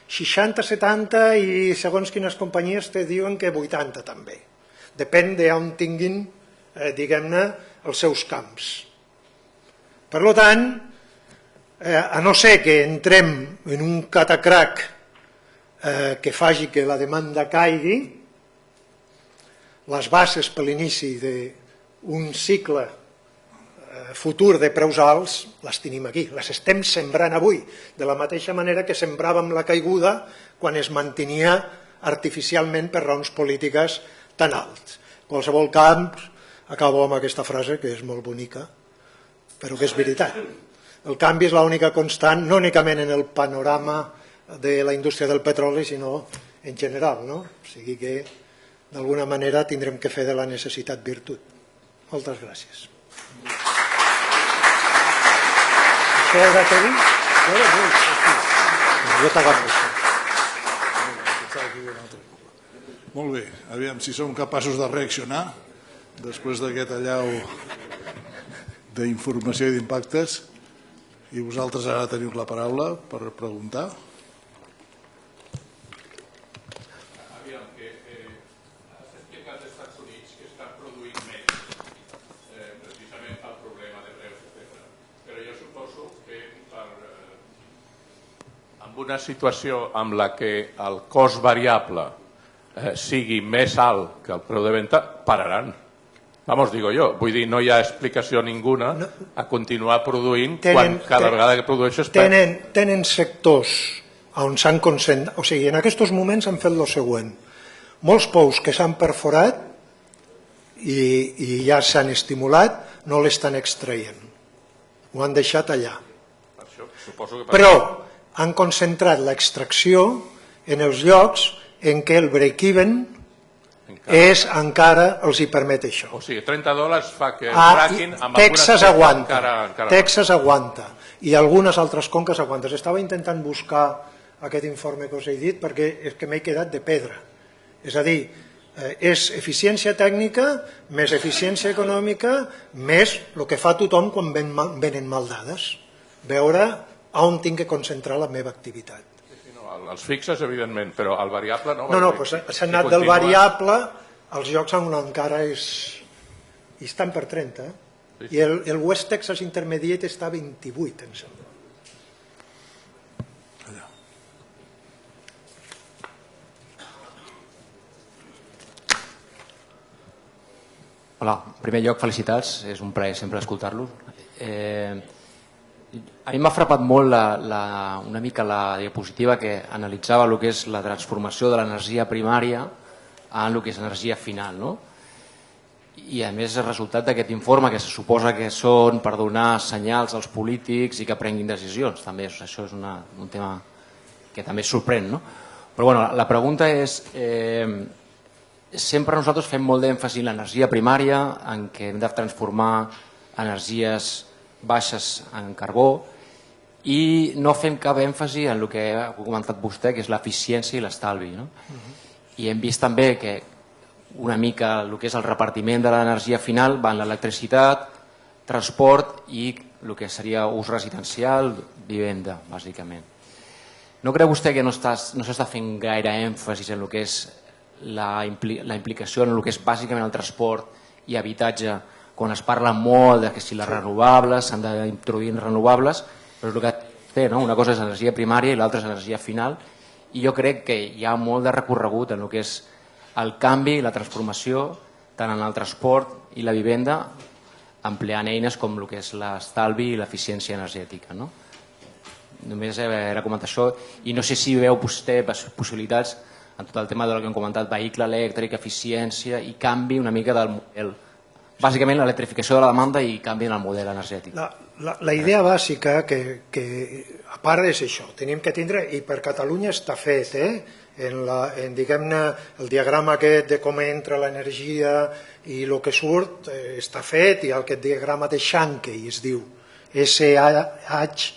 60, 70 i segons quines companyies te diuen que 80 també. Depèn d'on tinguin, diguem-ne, els seus camps. Per tant, a no ser que entrem en un catacrac que faci que la demanda caigui, les bases per l'inici d'un cicle futur de preus alts les tenim aquí, les estem sembrant avui, de la mateixa manera que sembràvem la caiguda quan es mantenia artificialment per raons polítiques tan alts. En qualsevol cas, acabo amb aquesta frase que és molt bonica, però que és veritat. El canvi és l'única constant, no únicament en el panorama de la indústria del petroli, sinó en general, no? O sigui que, d'alguna manera, tindrem que fer de la necessitat virtut. Moltes gràcies. Això era què dir? Jo t'agafo. Molt bé, aviam si som capaços de reaccionar després d'aquest allau d'informació i d'impactes, i vosaltres ara teniu la paraula per preguntar. Aviam, que has explicat als Estats Units que estan produint més precisament pel problema de preus, etc. Però jo suposo que amb una situació amb la que el cost variable sigui més alt que el preu de venda, pararan. Vamos, digo jo, vull dir, no hi ha explicació ninguna a continuar produint quan cada vegada que produeixes... Tenen sectors on s'han concentrat, o sigui, en aquests moments han fet el següent. Molts pous que s'han perforat i ja s'han estimulat, no l'estan extraient. Ho han deixat allà. Però han concentrat l'extracció en els llocs en què el break-even encara els hi permet això. O sigui, $30 fa que el fracking amb Texas aguanta. Texas aguanta. I algunes altres conques aguanten. Estava intentant buscar aquest informe que us he dit perquè és que m'he quedat de pedra. És a dir, és eficiència tècnica més eficiència econòmica més el que fa tothom quan venen mal dades. Veure on tinc que concentrar la meva activitat. Els fixes, evidentment, però el variable no... No, s'ha anat del variable als llocs on encara és... I estan per 30, I el West Texas Intermediate està a 28, em sembla. Hola, en primer lloc, felicitats, és un plaer sempre escoltar-lo. A mi m'ha frapat molt una mica la diapositiva que analitzava el que és la transformació de l'energia primària en el que és energia final, no? I a més el resultat d'aquest informe que se suposa que són per donar senyals als polítics i que prenguin decisions, també això és un tema que també sorprèn, no? Però bueno, la pregunta és, sempre nosaltres fem molt d'èmfasi en l'energia primària, en què hem de transformar energies baixes en carbó i no fem cap èmfasi en el que ha comentat vostè, que és l'eficiència i l'estalvi. I hem vist també que una mica el que és el repartiment de l'energia final va en l'electricitat, transport i el que seria ús residencial, vivenda, bàsicament. No creu vostè que no s'està fent gaire èmfasis en el que és la implicació en el que és bàsicament el transport i habitatge, quan es parla molt de que si les renovables s'han d'introduir en renovables, però és el que té, no? Una cosa és energia primària i l'altra és energia final, i jo crec que hi ha molt de recorregut en el que és el canvi i la transformació tant en el transport i la vivenda, empleant eines com el que és l'estalvi i l'eficiència energètica, no? Només era comentar això, i no sé si veu vostè possibilitats en tot el tema del que hem comentat, vehicle elèctric, eficiència i canvi una mica del model. Bàsicament l'electrificació de la demanda i canvi en el model energètic. La idea bàsica, que a part és això, tenim que tindre, i per Catalunya està fet, en diguem-ne, el diagrama aquest de com entra l'energia i el que surt està fet, i aquest diagrama de Shankey es diu S-H-A-N-K-E-Y.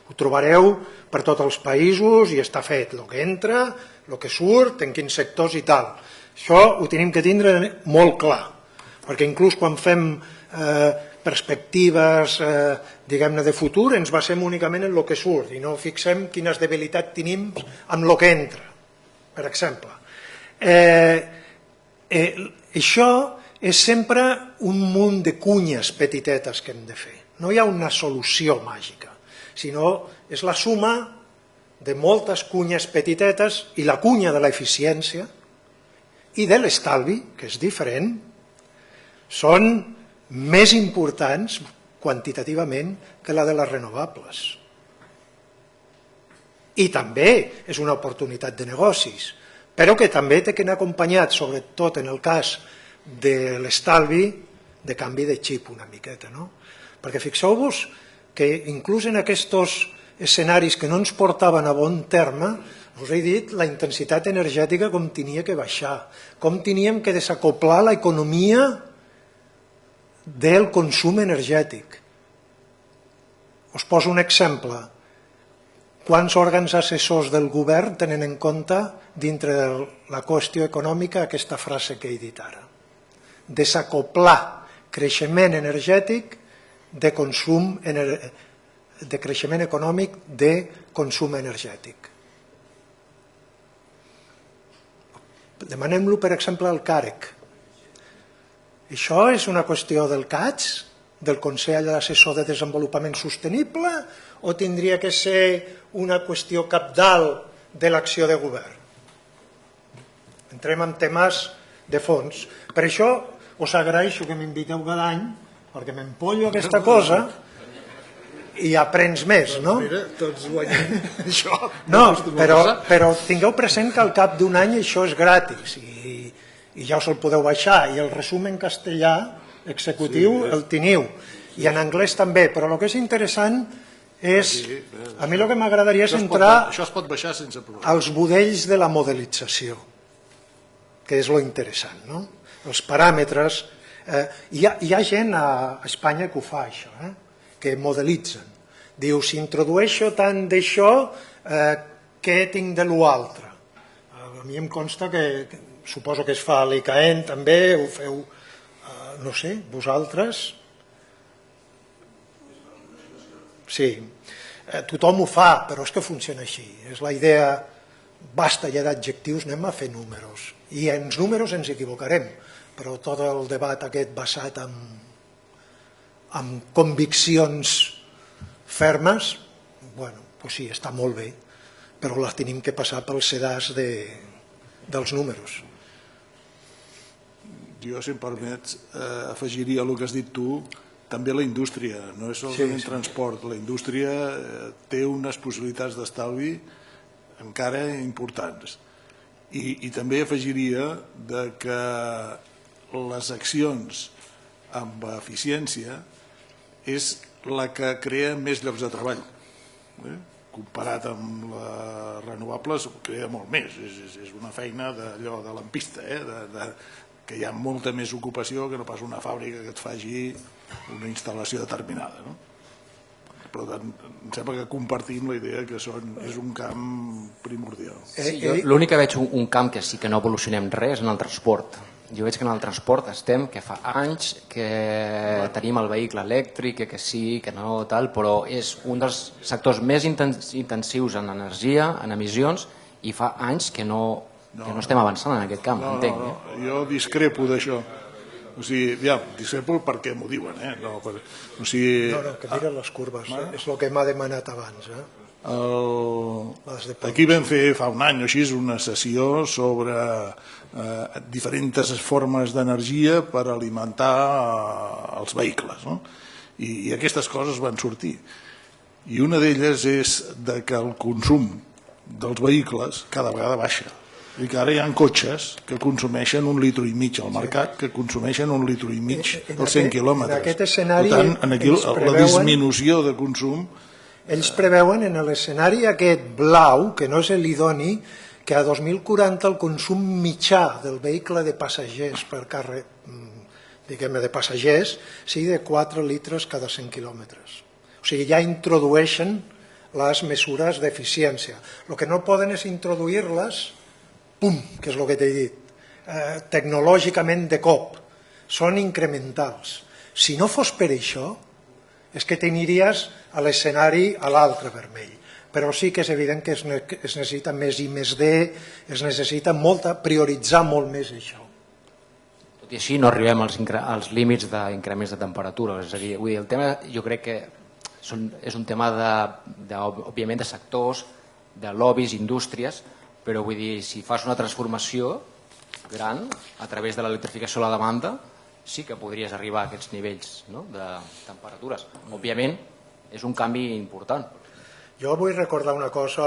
Ho trobareu per tots els països i està fet el que entra, el que surt, en quins sectors i tal. Això ho tenim que tindre molt clar, perquè inclús quan fem perspectives diguem-ne de futur ens basem únicament en el que surt i no fixem quines debilitats tenim amb el que entra, per exemple. Això és sempre un munt de cunyes petitetes que hem de fer. No hi ha una solució màgica, sinó és la suma de moltes cunyes petitetes, i la cunya de l'eficiència i de l'estalvi, que és diferent, són més importants quantitativament que la de les renovables. I també és una oportunitat de negocis, però que també té que anar acompanyat, sobretot en el cas de l'estalvi, de canvi de xip una miqueta, no? Perquè fixeu-vos que inclús en aquests escenaris que no ens portaven a bon terme, us he dit la intensitat energètica com tenia que baixar, com teníem que desacoplar l'economia del consum energètic. Us poso un exemple. Quants òrgans assessors del govern tenen en compte dintre de la qüestió econòmica aquesta frase que he dit ara? Desacoplar creixement energètic de consum de creixement econòmic de consum energètic. Demanem-lo, per exemple, al CAREC. Això és una qüestió del CATS, del Consell Assessor de Desenvolupament Sostenible, o tindria que ser una qüestió cabdal de l'acció de govern? Entrem en temes de fons. Per això us agraeixo que m'inviteu cada any, perquè m'empollo aquesta cosa i aprens més, no? Mira, tots guanyem això. No, però tingueu present que al cap d'un any això és gratis i ja us el podeu baixar, i el resum en castellà executiu el teniu, i en anglès també, però el que és interessant és, a mi el que m'agradaria és entrar als budells de la modelització, que és lo interessant, no? Els paràmetres. Hi ha gent a Espanya que ho fa, això, que modelitzen. Diu, si introdueixo tant d'això, què tinc de l'altre? A mi em consta que, suposo que es fa a l'ICAEN també, ho feu, no sé, vosaltres? Sí, tothom ho fa, però és que funciona així. És la idea, basta ja d'adjectius, anem a fer números. I en els números ens equivocarem, però tot el debat aquest basat en conviccions fermes, bueno, doncs sí, està molt bé, però les tenim que passar pel sedàs dels números. Jo, si em permets, afegiria el que has dit tu, també la indústria, no és solament transport, la indústria té unes possibilitats d'estalvi encara importants. I també afegiria que les accions amb eficiència és la que crea més llocs de treball. Comparat amb les renovables, crea molt més. És una feina d'allò de lampista, que hi ha molta més ocupació que no pas una fàbrica que et faci una instal·lació determinada. Per tant, em sembla que compartim la idea que és un camp primordial. Sí, l'únic que veig un camp que sí que no evolucionem res és en el transport. Jo veig que en el transport estem, que fa anys que tenim el vehicle elèctric, que sí, que no, tal, però és un dels sectors més intensius en energia, en emissions, i fa anys que no estem avançant en aquest camp, entenc. No, jo discrepo d'això. O sigui, ja, discrepo perquè m'ho diuen, No, que mira les curves, és el que m'ha demanat abans. Aquí vam fer fa un any o així una sessió sobre diferents formes d'energia per alimentar els vehicles, i aquestes coses van sortir, i una d'elles és que el consum dels vehicles cada vegada baixa, i que ara hi ha cotxes que consumeixen 1,5 litres al mercat, que consumeixen 1,5 litres als 100 quilòmetres. Per tant, aquí la disminució de consum. Ells preveuen en l'escenari aquest blau, que no és l'idoni, que a 2040 el consum mitjà del vehicle de passatgers per càrrec, diguem-ne, de passatgers, sigui de 4 litres cada 100 quilòmetres. O sigui, ja introdueixen les mesures d'eficiència. El que no poden és introduir-les, pum, que és el que t'he dit, tecnològicament de cop. Són incrementals. Si no fos per això, és que t'aniries a l'escenari a l'altre vermell. Però sí que és evident que es necessita més I més D, es necessita prioritzar molt més això. Tot i així no arribem als límits d'increments de temperatura. És a dir, el tema jo crec que és un tema òbviament de sectors, de lobbies, indústries, però vull dir, si fas una transformació gran a través de l'electrificació de la demanda, sí que podries arribar a aquests nivells de temperatures. Òbviament, és un canvi important. Jo vull recordar una cosa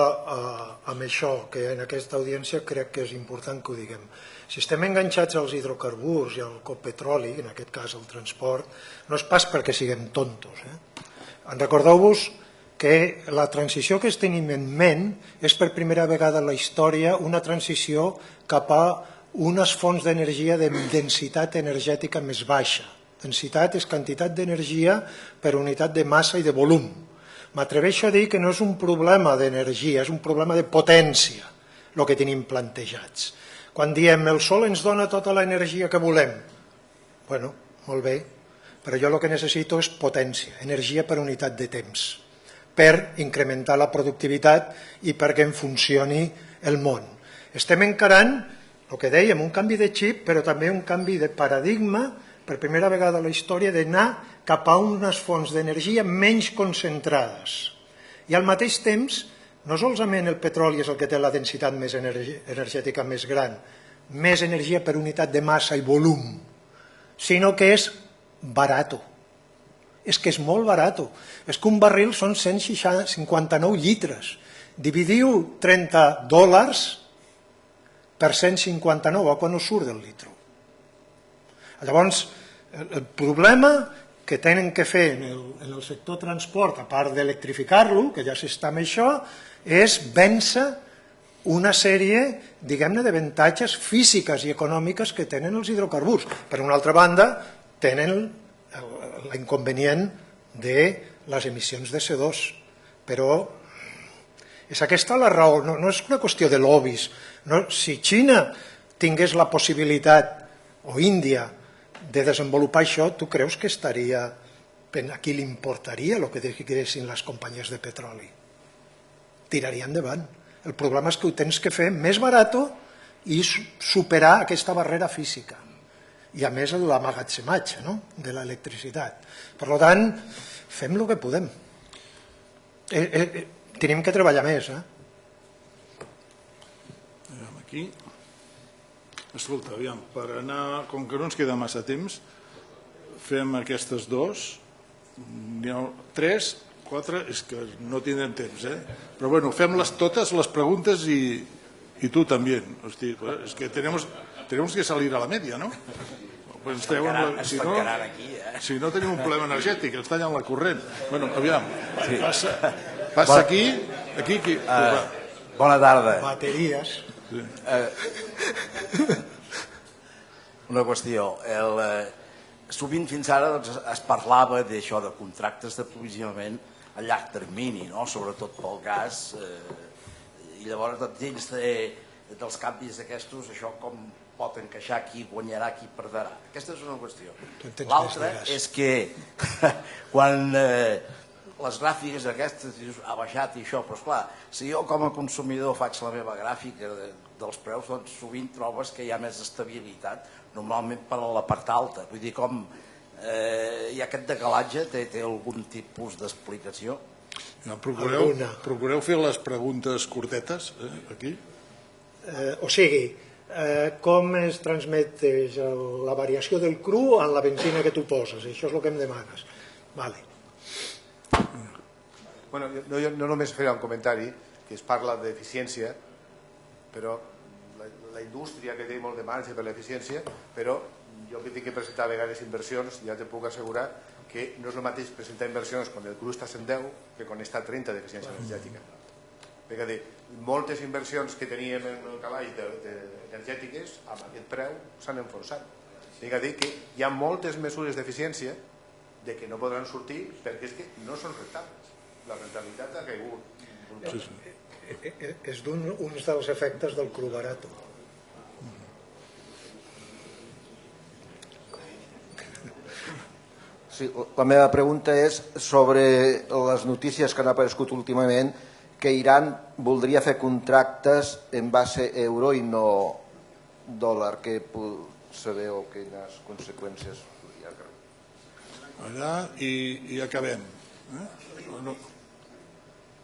amb això, que en aquesta audiència crec que és important que ho diguem. Si estem enganxats als hidrocarburs i al petroli, en aquest cas al transport, no és pas perquè siguem tontos. Recordeu-vos que la transició que tenim en ment és per primera vegada en la història una transició cap a unes fonts d'energia de densitat energètica més baixa. Densitat és quantitat d'energia per unitat de massa i de volum. M'atreveixo a dir que no és un problema d'energia, és un problema de potència, el que tenim plantejats. Quan diem el sol ens dona tota l'energia que volem, bueno, molt bé, però jo el que necessito és potència, energia per unitat de temps, per incrementar la productivitat i perquè en funcioni el món. Estem encarant, el que dèiem, un canvi de xip, però també un canvi de paradigma, per primera vegada a la història, d'anar cap a unes fonts d'energia menys concentrades. I al mateix temps, no solament el petroli és el que té la densitat més energètica més gran, més energia per unitat de massa i volum, sinó que és barat. És que és molt barat. És que un barril són 159 llitres. Dividiu $30 per 159, a quan us surt el litro? Llavors, el problema que tenen que fer en el sector transport, a part d'electrificar-lo, que ja s'està amb això, és vèncer una sèrie, diguem-ne, d'avantatges físiques i econòmiques que tenen els hidrocarburs. Per una altra banda, tenen l'inconvenient de les emissions de CO2, però és aquesta la raó, no és una qüestió de lobbies. Si Xina tingués la possibilitat, o Índia, de desenvolupar això, tu creus que estaria, a qui li importaria el que diguessin les companyies de petroli? Tiraria endavant. El problema és que ho tens que fer més barat i superar aquesta barrera física. I a més l'amagatzematge de l'electricitat. Per tant, fem el que podem. Tenim que treballar més. Aquí. Escolta, aviam, per anar, com que no ens queda massa temps, fem aquestes dues, 3, 4, és que no tindrem temps, però bueno, fem-les totes, les preguntes i tu també. Hosti, és que tenemos que salir a la media, ¿no? Pues si no tenim un problema energètic, ens tallen la corrent. Bueno, aviam, passa aquí. Bona tarda. Bateries. Una qüestió. Sovint fins ara es parlava d'això, de contractes d'aprovisionament a llarg termini, sobretot pel gas, i llavors dins dels canvis d'aquestos, això com pot encaixar, qui guanyarà, qui perdrà. Aquesta és una qüestió. L'altra és que quan les gràfiques aquestes ha baixat i això, però esclar, si jo com a consumidor faig la meva gràfica dels preus, doncs sovint trobes que hi ha més estabilitat, normalment per a la part alta. Vull dir, com hi ha aquest decalatge, té algun tipus d'explicació? Procureu fer les preguntes cortetes, aquí. O sigui, com es transmet la variació del cru en la benzina que tu poses? Això és el que em demanes. Vale. Bueno, no només faré un comentari, que es parla d'eficiència, però la indústria que té molt de marge per l'eficiència, però jo que tinc que presentar a vegades inversions, ja te puc assegurar que no és el mateix presentar inversions quan el cru està a 110 que quan està a 30 d'eficiència energètica. Perquè moltes inversions que teníem en el calaix energètiques amb aquest preu s'han enfonsat. Vinc a dir que hi ha moltes mesures d'eficiència de que no podran sortir perquè és que no són rentables. La rentabilitat ha caigut. És un dels efectes del cru barat. Sí, la meva pregunta és sobre les notícies que han aparegut últimament que Iran voldria fer contractes en base euro i no dòlar. Què sabeu quines conseqüències podria haver? Allà i acabem.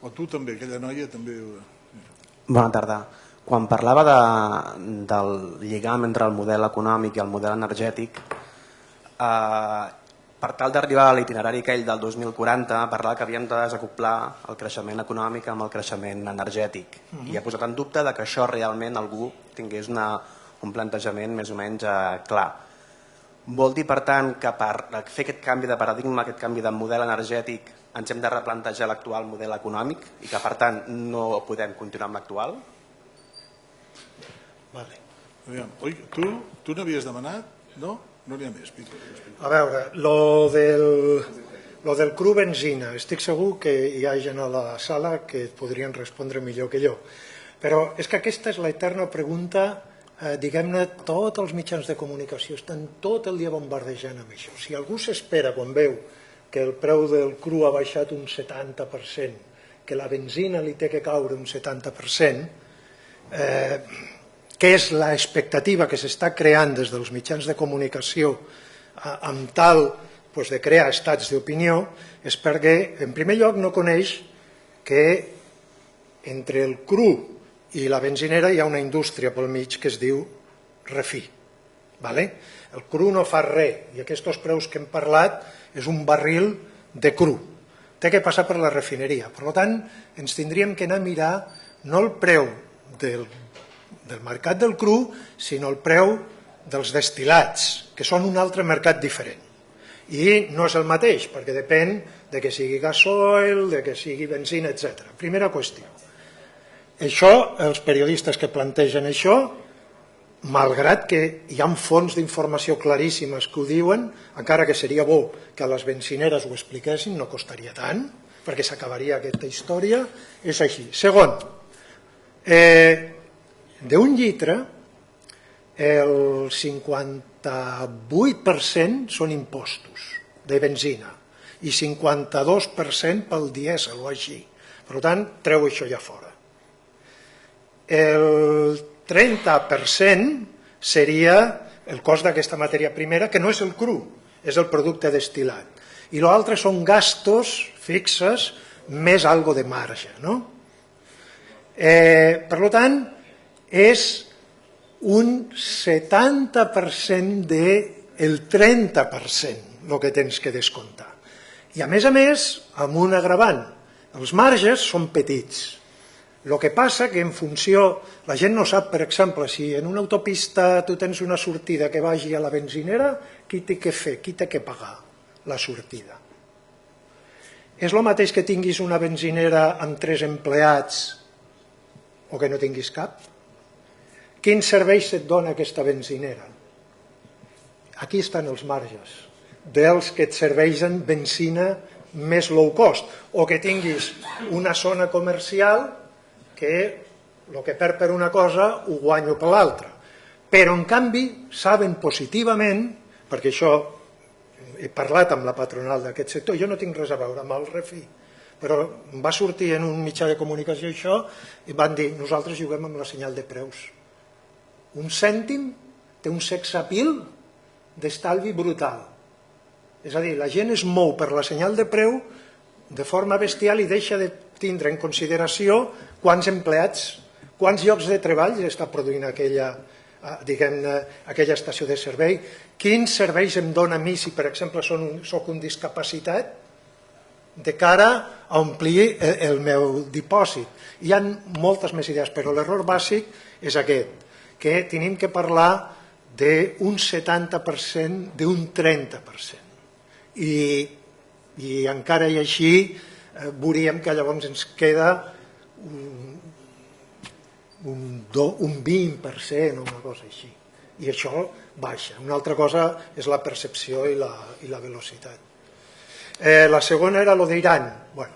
O tu també, aquella noia també... Bona tarda. Quan parlava del lligam entre el model econòmic i el model energètic, per tal d'arribar a l'itinerari aquell del 2040, parlava que havíem de desacoplar el creixement econòmic amb el creixement energètic. I ha posat en dubte que això realment algú tingués un plantejament més o menys clar. Vol dir, per tant, que per fer aquest canvi de paradigma, aquest canvi de model energètic, ens hem de replantejar l'actual model econòmic i que, per tant, no podem continuar amb l'actual? Vale. Oi, tu n'havies demanat? No? No n'hi ha més. A veure, lo del cru benzina, estic segur que hi ha gent a la sala que podrien respondre millor que jo. Però és que aquesta és l'eterna pregunta, diguem-ne, tots els mitjans de comunicació estan tot el dia bombardejant amb això. Si algú s'espera quan veu que el preu del cru ha baixat un 70%, que la benzina li té que caure un 70%, que és l'expectativa que s'està creant des dels mitjans de comunicació amb tal de crear estats d'opinió, és perquè, en primer lloc, no coneix que entre el cru i la benzinera hi ha una indústria pel mig que es diu refí. El cru no fa res, i aquests preus que hem parlat és un barril de cru. Té que passar per la refineria. Per tant, ens tindríem que anar a mirar no el preu del mercat del cru, sinó el preu dels destil·lats, que són un altre mercat diferent. I no és el mateix, perquè depèn de que sigui gasoil, de que sigui benzina, etc. Primera qüestió. Això, els periodistes que plantegen això, malgrat que hi ha fonts d'informació claríssimes que ho diuen, encara que seria bo que les benzineres ho expliquessin, no costaria tant, perquè s'acabaria aquesta història, és així. Segon, d'un litre, el 58% són impostos de benzina i 52% pel dièsel o així. Per tant, treu això ja fora. El 30% seria el cost d'aquesta matèria primera, que no és el cru, és el producte destil·lat. I l'altre són gastos fixes més algo de marge. Per tant, és un 70% del 30% el que tens que descomptar. I a més, amb un agravant, els marges són petits. El que passa que en funció, la gent no sap, per exemple, si en una autopista tu tens una sortida que vagi a la benzinera, qui té que fer, qui té que pagar la sortida? És el mateix que tinguis una benzinera amb 3 empleats o que no tinguis cap? Quins serveis et dona aquesta benzinera? Aquí estan els marges dels que et serveixen benzina més low cost, o que tinguis una zona comercial que el que perd per una cosa ho guanyo per l'altra. Però, en canvi, saben positivament, perquè això he parlat amb la patronal d'aquest sector, jo no tinc res a veure amb el refi, però em va sortir en un mitjà de comunicació això i van dir, nosaltres juguem amb la senyal de preus. Un cèntim té un sex appeal d'estalvi brutal. És a dir, la gent es mou per la senyal de preu de forma bestial i deixa de tindre en consideració quants empleats, quants llocs de treball està produint aquella estació de servei, quins serveis em dona a mi si, per exemple, soc un discapacitat, de cara a omplir el meu dipòsit. Hi ha moltes més idees, però l'error bàsic és aquest, que tenim que parlar d'un 70%, d'un 30%. I encara i així veuríem que llavors ens queda un 20% o una cosa així. I això baixa. Una altra cosa és la percepció i la velocitat. La segona era lo d'Iran. Bueno,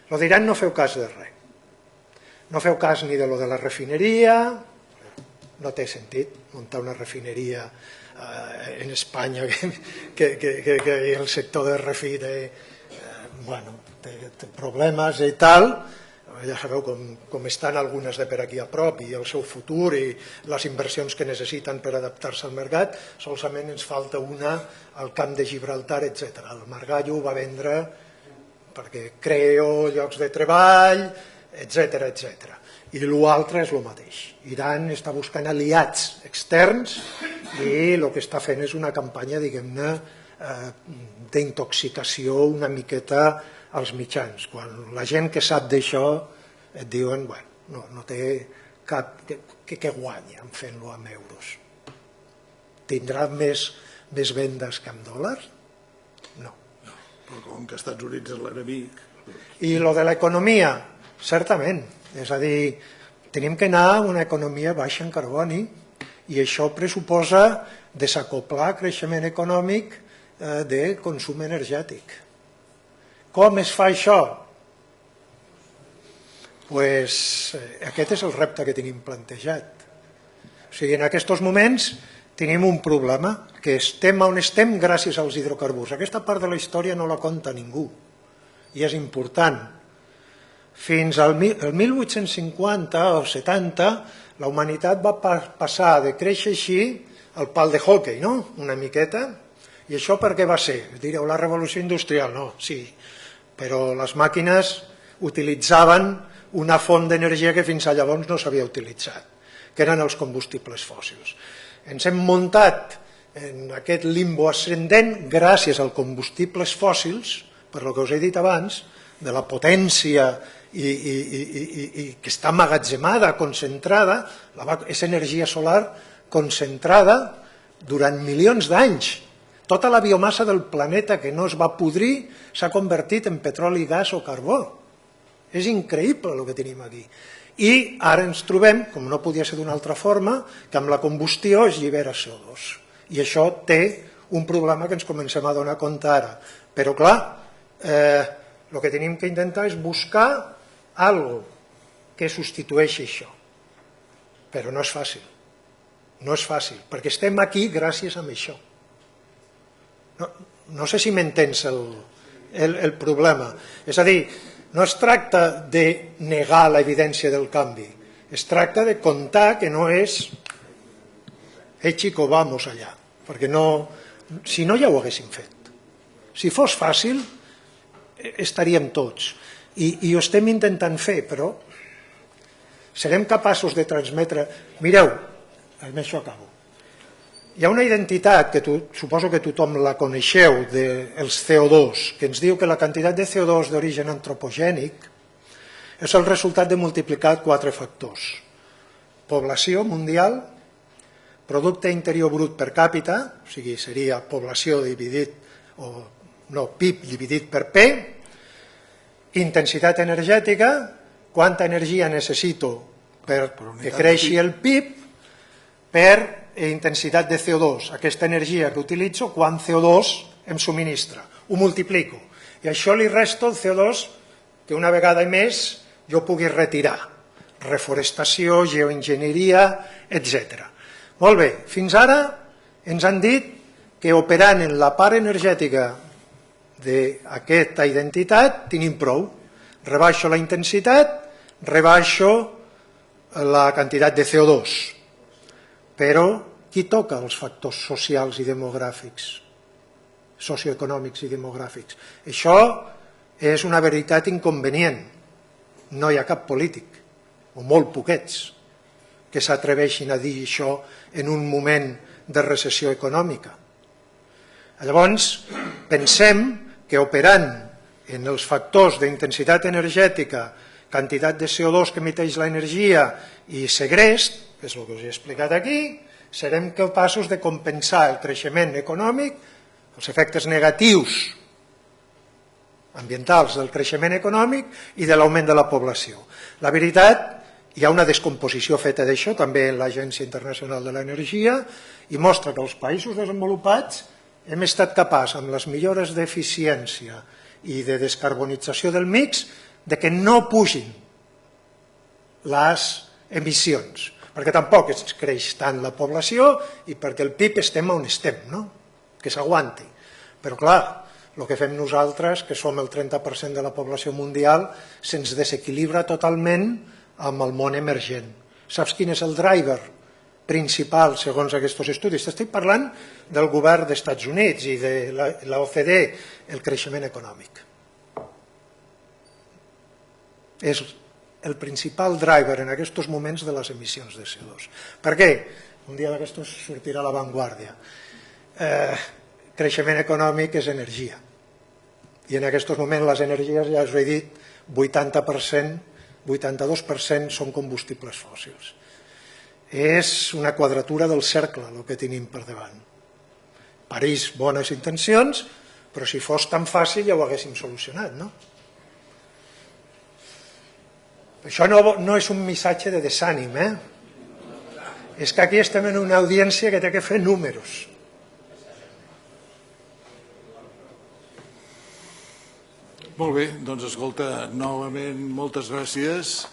lo d'Iran no feu cas de res. No feu cas ni de lo de la refineria, no té sentit muntar una refineria en Espanya que el sector de refi té problemes i tal. Ja sabeu com estan algunes de per aquí a prop i el seu futur i les inversions que necessiten per adaptar-se al mercat. Solament ens falta una al camp de Gibraltar, etc. El Margallo va vendre perquè creo llocs de treball, etc. I l'altre és el mateix. Iran està buscant aliats externs i el que està fent és una campanya, diguem-ne, d'intoxicació una miqueta als mitjans. Quan la gent que sap d'això et diuen no té cap que guanya en fent-lo amb euros. Tindrà més vendes que amb dòlars? No. Però com que als Estats Units és l'enemic... I lo de l'economia, certament. És a dir, tenim que anar a una economia baixa en carboni i això pressuposa desacoplar creixement econòmic de consum energètic. Com es fa això? Aquest és el repte que tenim plantejat. O sigui, en aquests moments tenim un problema, que estem on estem gràcies als hidrocarburs. Aquesta part de la història no la conta ningú i és important. Fins al 1850 o 70 la humanitat va passar de créixer així al pal de hoquei, no? Una miqueta. I això per què va ser? Direu, la revolució industrial? No, sí. Però les màquines utilitzaven una font d'energia que fins a llavors no s'havia utilitzat, que eren els combustibles fòssils. Ens hem muntat en aquest limbo ascendent gràcies als combustibles fòssils, per el que us he dit abans, de la potència i que està emmagatzemada, concentrada, és energia solar concentrada durant milions d'anys. Tota la biomassa del planeta que no es va podrir s'ha convertit en petroli, gas o carbó. És increïble el que tenim aquí. I ara ens trobem, com no podia ser d'una altra forma, que amb la combustió es llibera CO2. I això té un problema que ens comencem a donar compte ara. Però clar, el que tenim que intentar és buscar alguna cosa que substitueixi això. Però no és fàcil. No és fàcil, perquè estem aquí gràcies a això. No sé si m'entens el problema. És a dir, no es tracta de negar l'evidència del canvi, es tracta de comptar que no és chico, vamos allà, perquè si no ja ho haguéssim fet. Si fos fàcil, estaríem tots. I ho estem intentant fer, però serem capaços de transmetre... Mireu, amb això acabo. Hi ha una identitat que suposo que tothom la coneixeu, dels CO2, que ens diu que la quantitat de CO2 d'origen antropogènic és el resultat de multiplicar 4 factors. Població mundial, producte interior brut per càpita, o sigui, seria població dividit, PIB dividit per P, intensitat energètica, quanta energia necessito perquè creixi el PIB, per intensitat de CO2, aquesta energia que utilitzo, quant CO2 em subministra. Ho multiplico. i això li resto el CO2 que una vegada més jo pugui retirar. Reforestació, geoenginyeria, etc. Molt bé, fins ara ens han dit que operant en la part energètica d'aquesta identitat tenim prou. Rebaixo la intensitat, rebaixo la quantitat de CO2. Però qui toca els factors socials i demogràfics? Socioeconòmics i demogràfics. Això és una veritat inconvenient. No hi ha cap polític, o molt poquets, que s'atreveixin a dir això en un moment de recessió econòmica. Llavors, pensem que operant en els factors d'intensitat energètica, quantitat de CO2 que emeteix l'energia i segrest, que és el que us he explicat aquí, serem capaços de compensar el creixement econòmic, els efectes negatius ambientals del creixement econòmic i de l'augment de la població. La veritat, hi ha una descomposició feta d'això, també en l'Agència Internacional de l'Energia, i mostra que els països desenvolupats hem estat capaços, amb les millores d'eficiència i de descarbonització del mix, de que no pugin les emissions, perquè tampoc es creix tant la població i perquè el PIB estem on estem, no? Que s'aguanti. Però clar, el que fem nosaltres, que som el 30% de la població mundial, se'ns desequilibra totalment amb el món emergent. Saps quin és el driver principal segons aquests estudis? Estic parlant del govern dels Estats Units i de l'OCDE, el creixement econòmic. És el principal driver en aquests moments de les emissions de CO2. Per què? Un dia d'aquestos sortirà a l'avantguàrdia. Creixement econòmic és energia. I en aquests moments les energies, ja us ho he dit, 80%, 82% són combustibles fòssils. És una quadratura del cercle el que tenim per davant. París, bones intencions, però si fos tan fàcil ja ho haguéssim solucionat, no? Això no és un missatge de desànim, És que aquí estem en una audiència que té que fer números. Molt bé, doncs escolta, novament moltes gràcies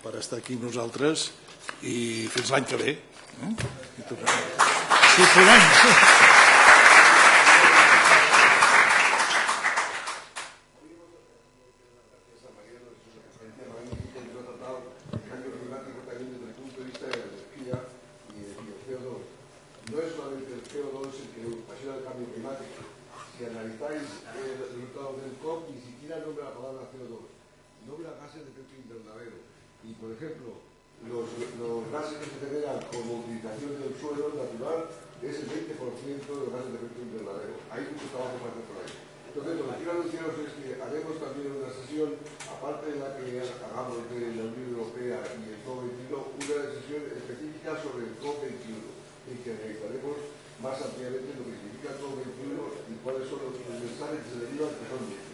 per estar aquí amb nosaltres i fins l'any que ve. Sí, podem. No es solamente el CO2 el que ocasiona el cambio climático. Si analizáis el resultado del COP, ni siquiera nombra la palabra CO2, nombra gases de efecto invernadero. Y, por ejemplo, los gases que se generan como utilización del suelo natural es el 20% de los gases de efecto invernadero. Hay mucho trabajo para hacer por ahí. Entonces, lo que quiero anunciaros es que haremos también una sesión, aparte de la que hagamos de la Unión Europea y el COP21, una sesión específica sobre el COP21. Y que analizaremos más ampliamente lo que significa todo 21 y cuáles son los mensajes que se derivan que son muchos.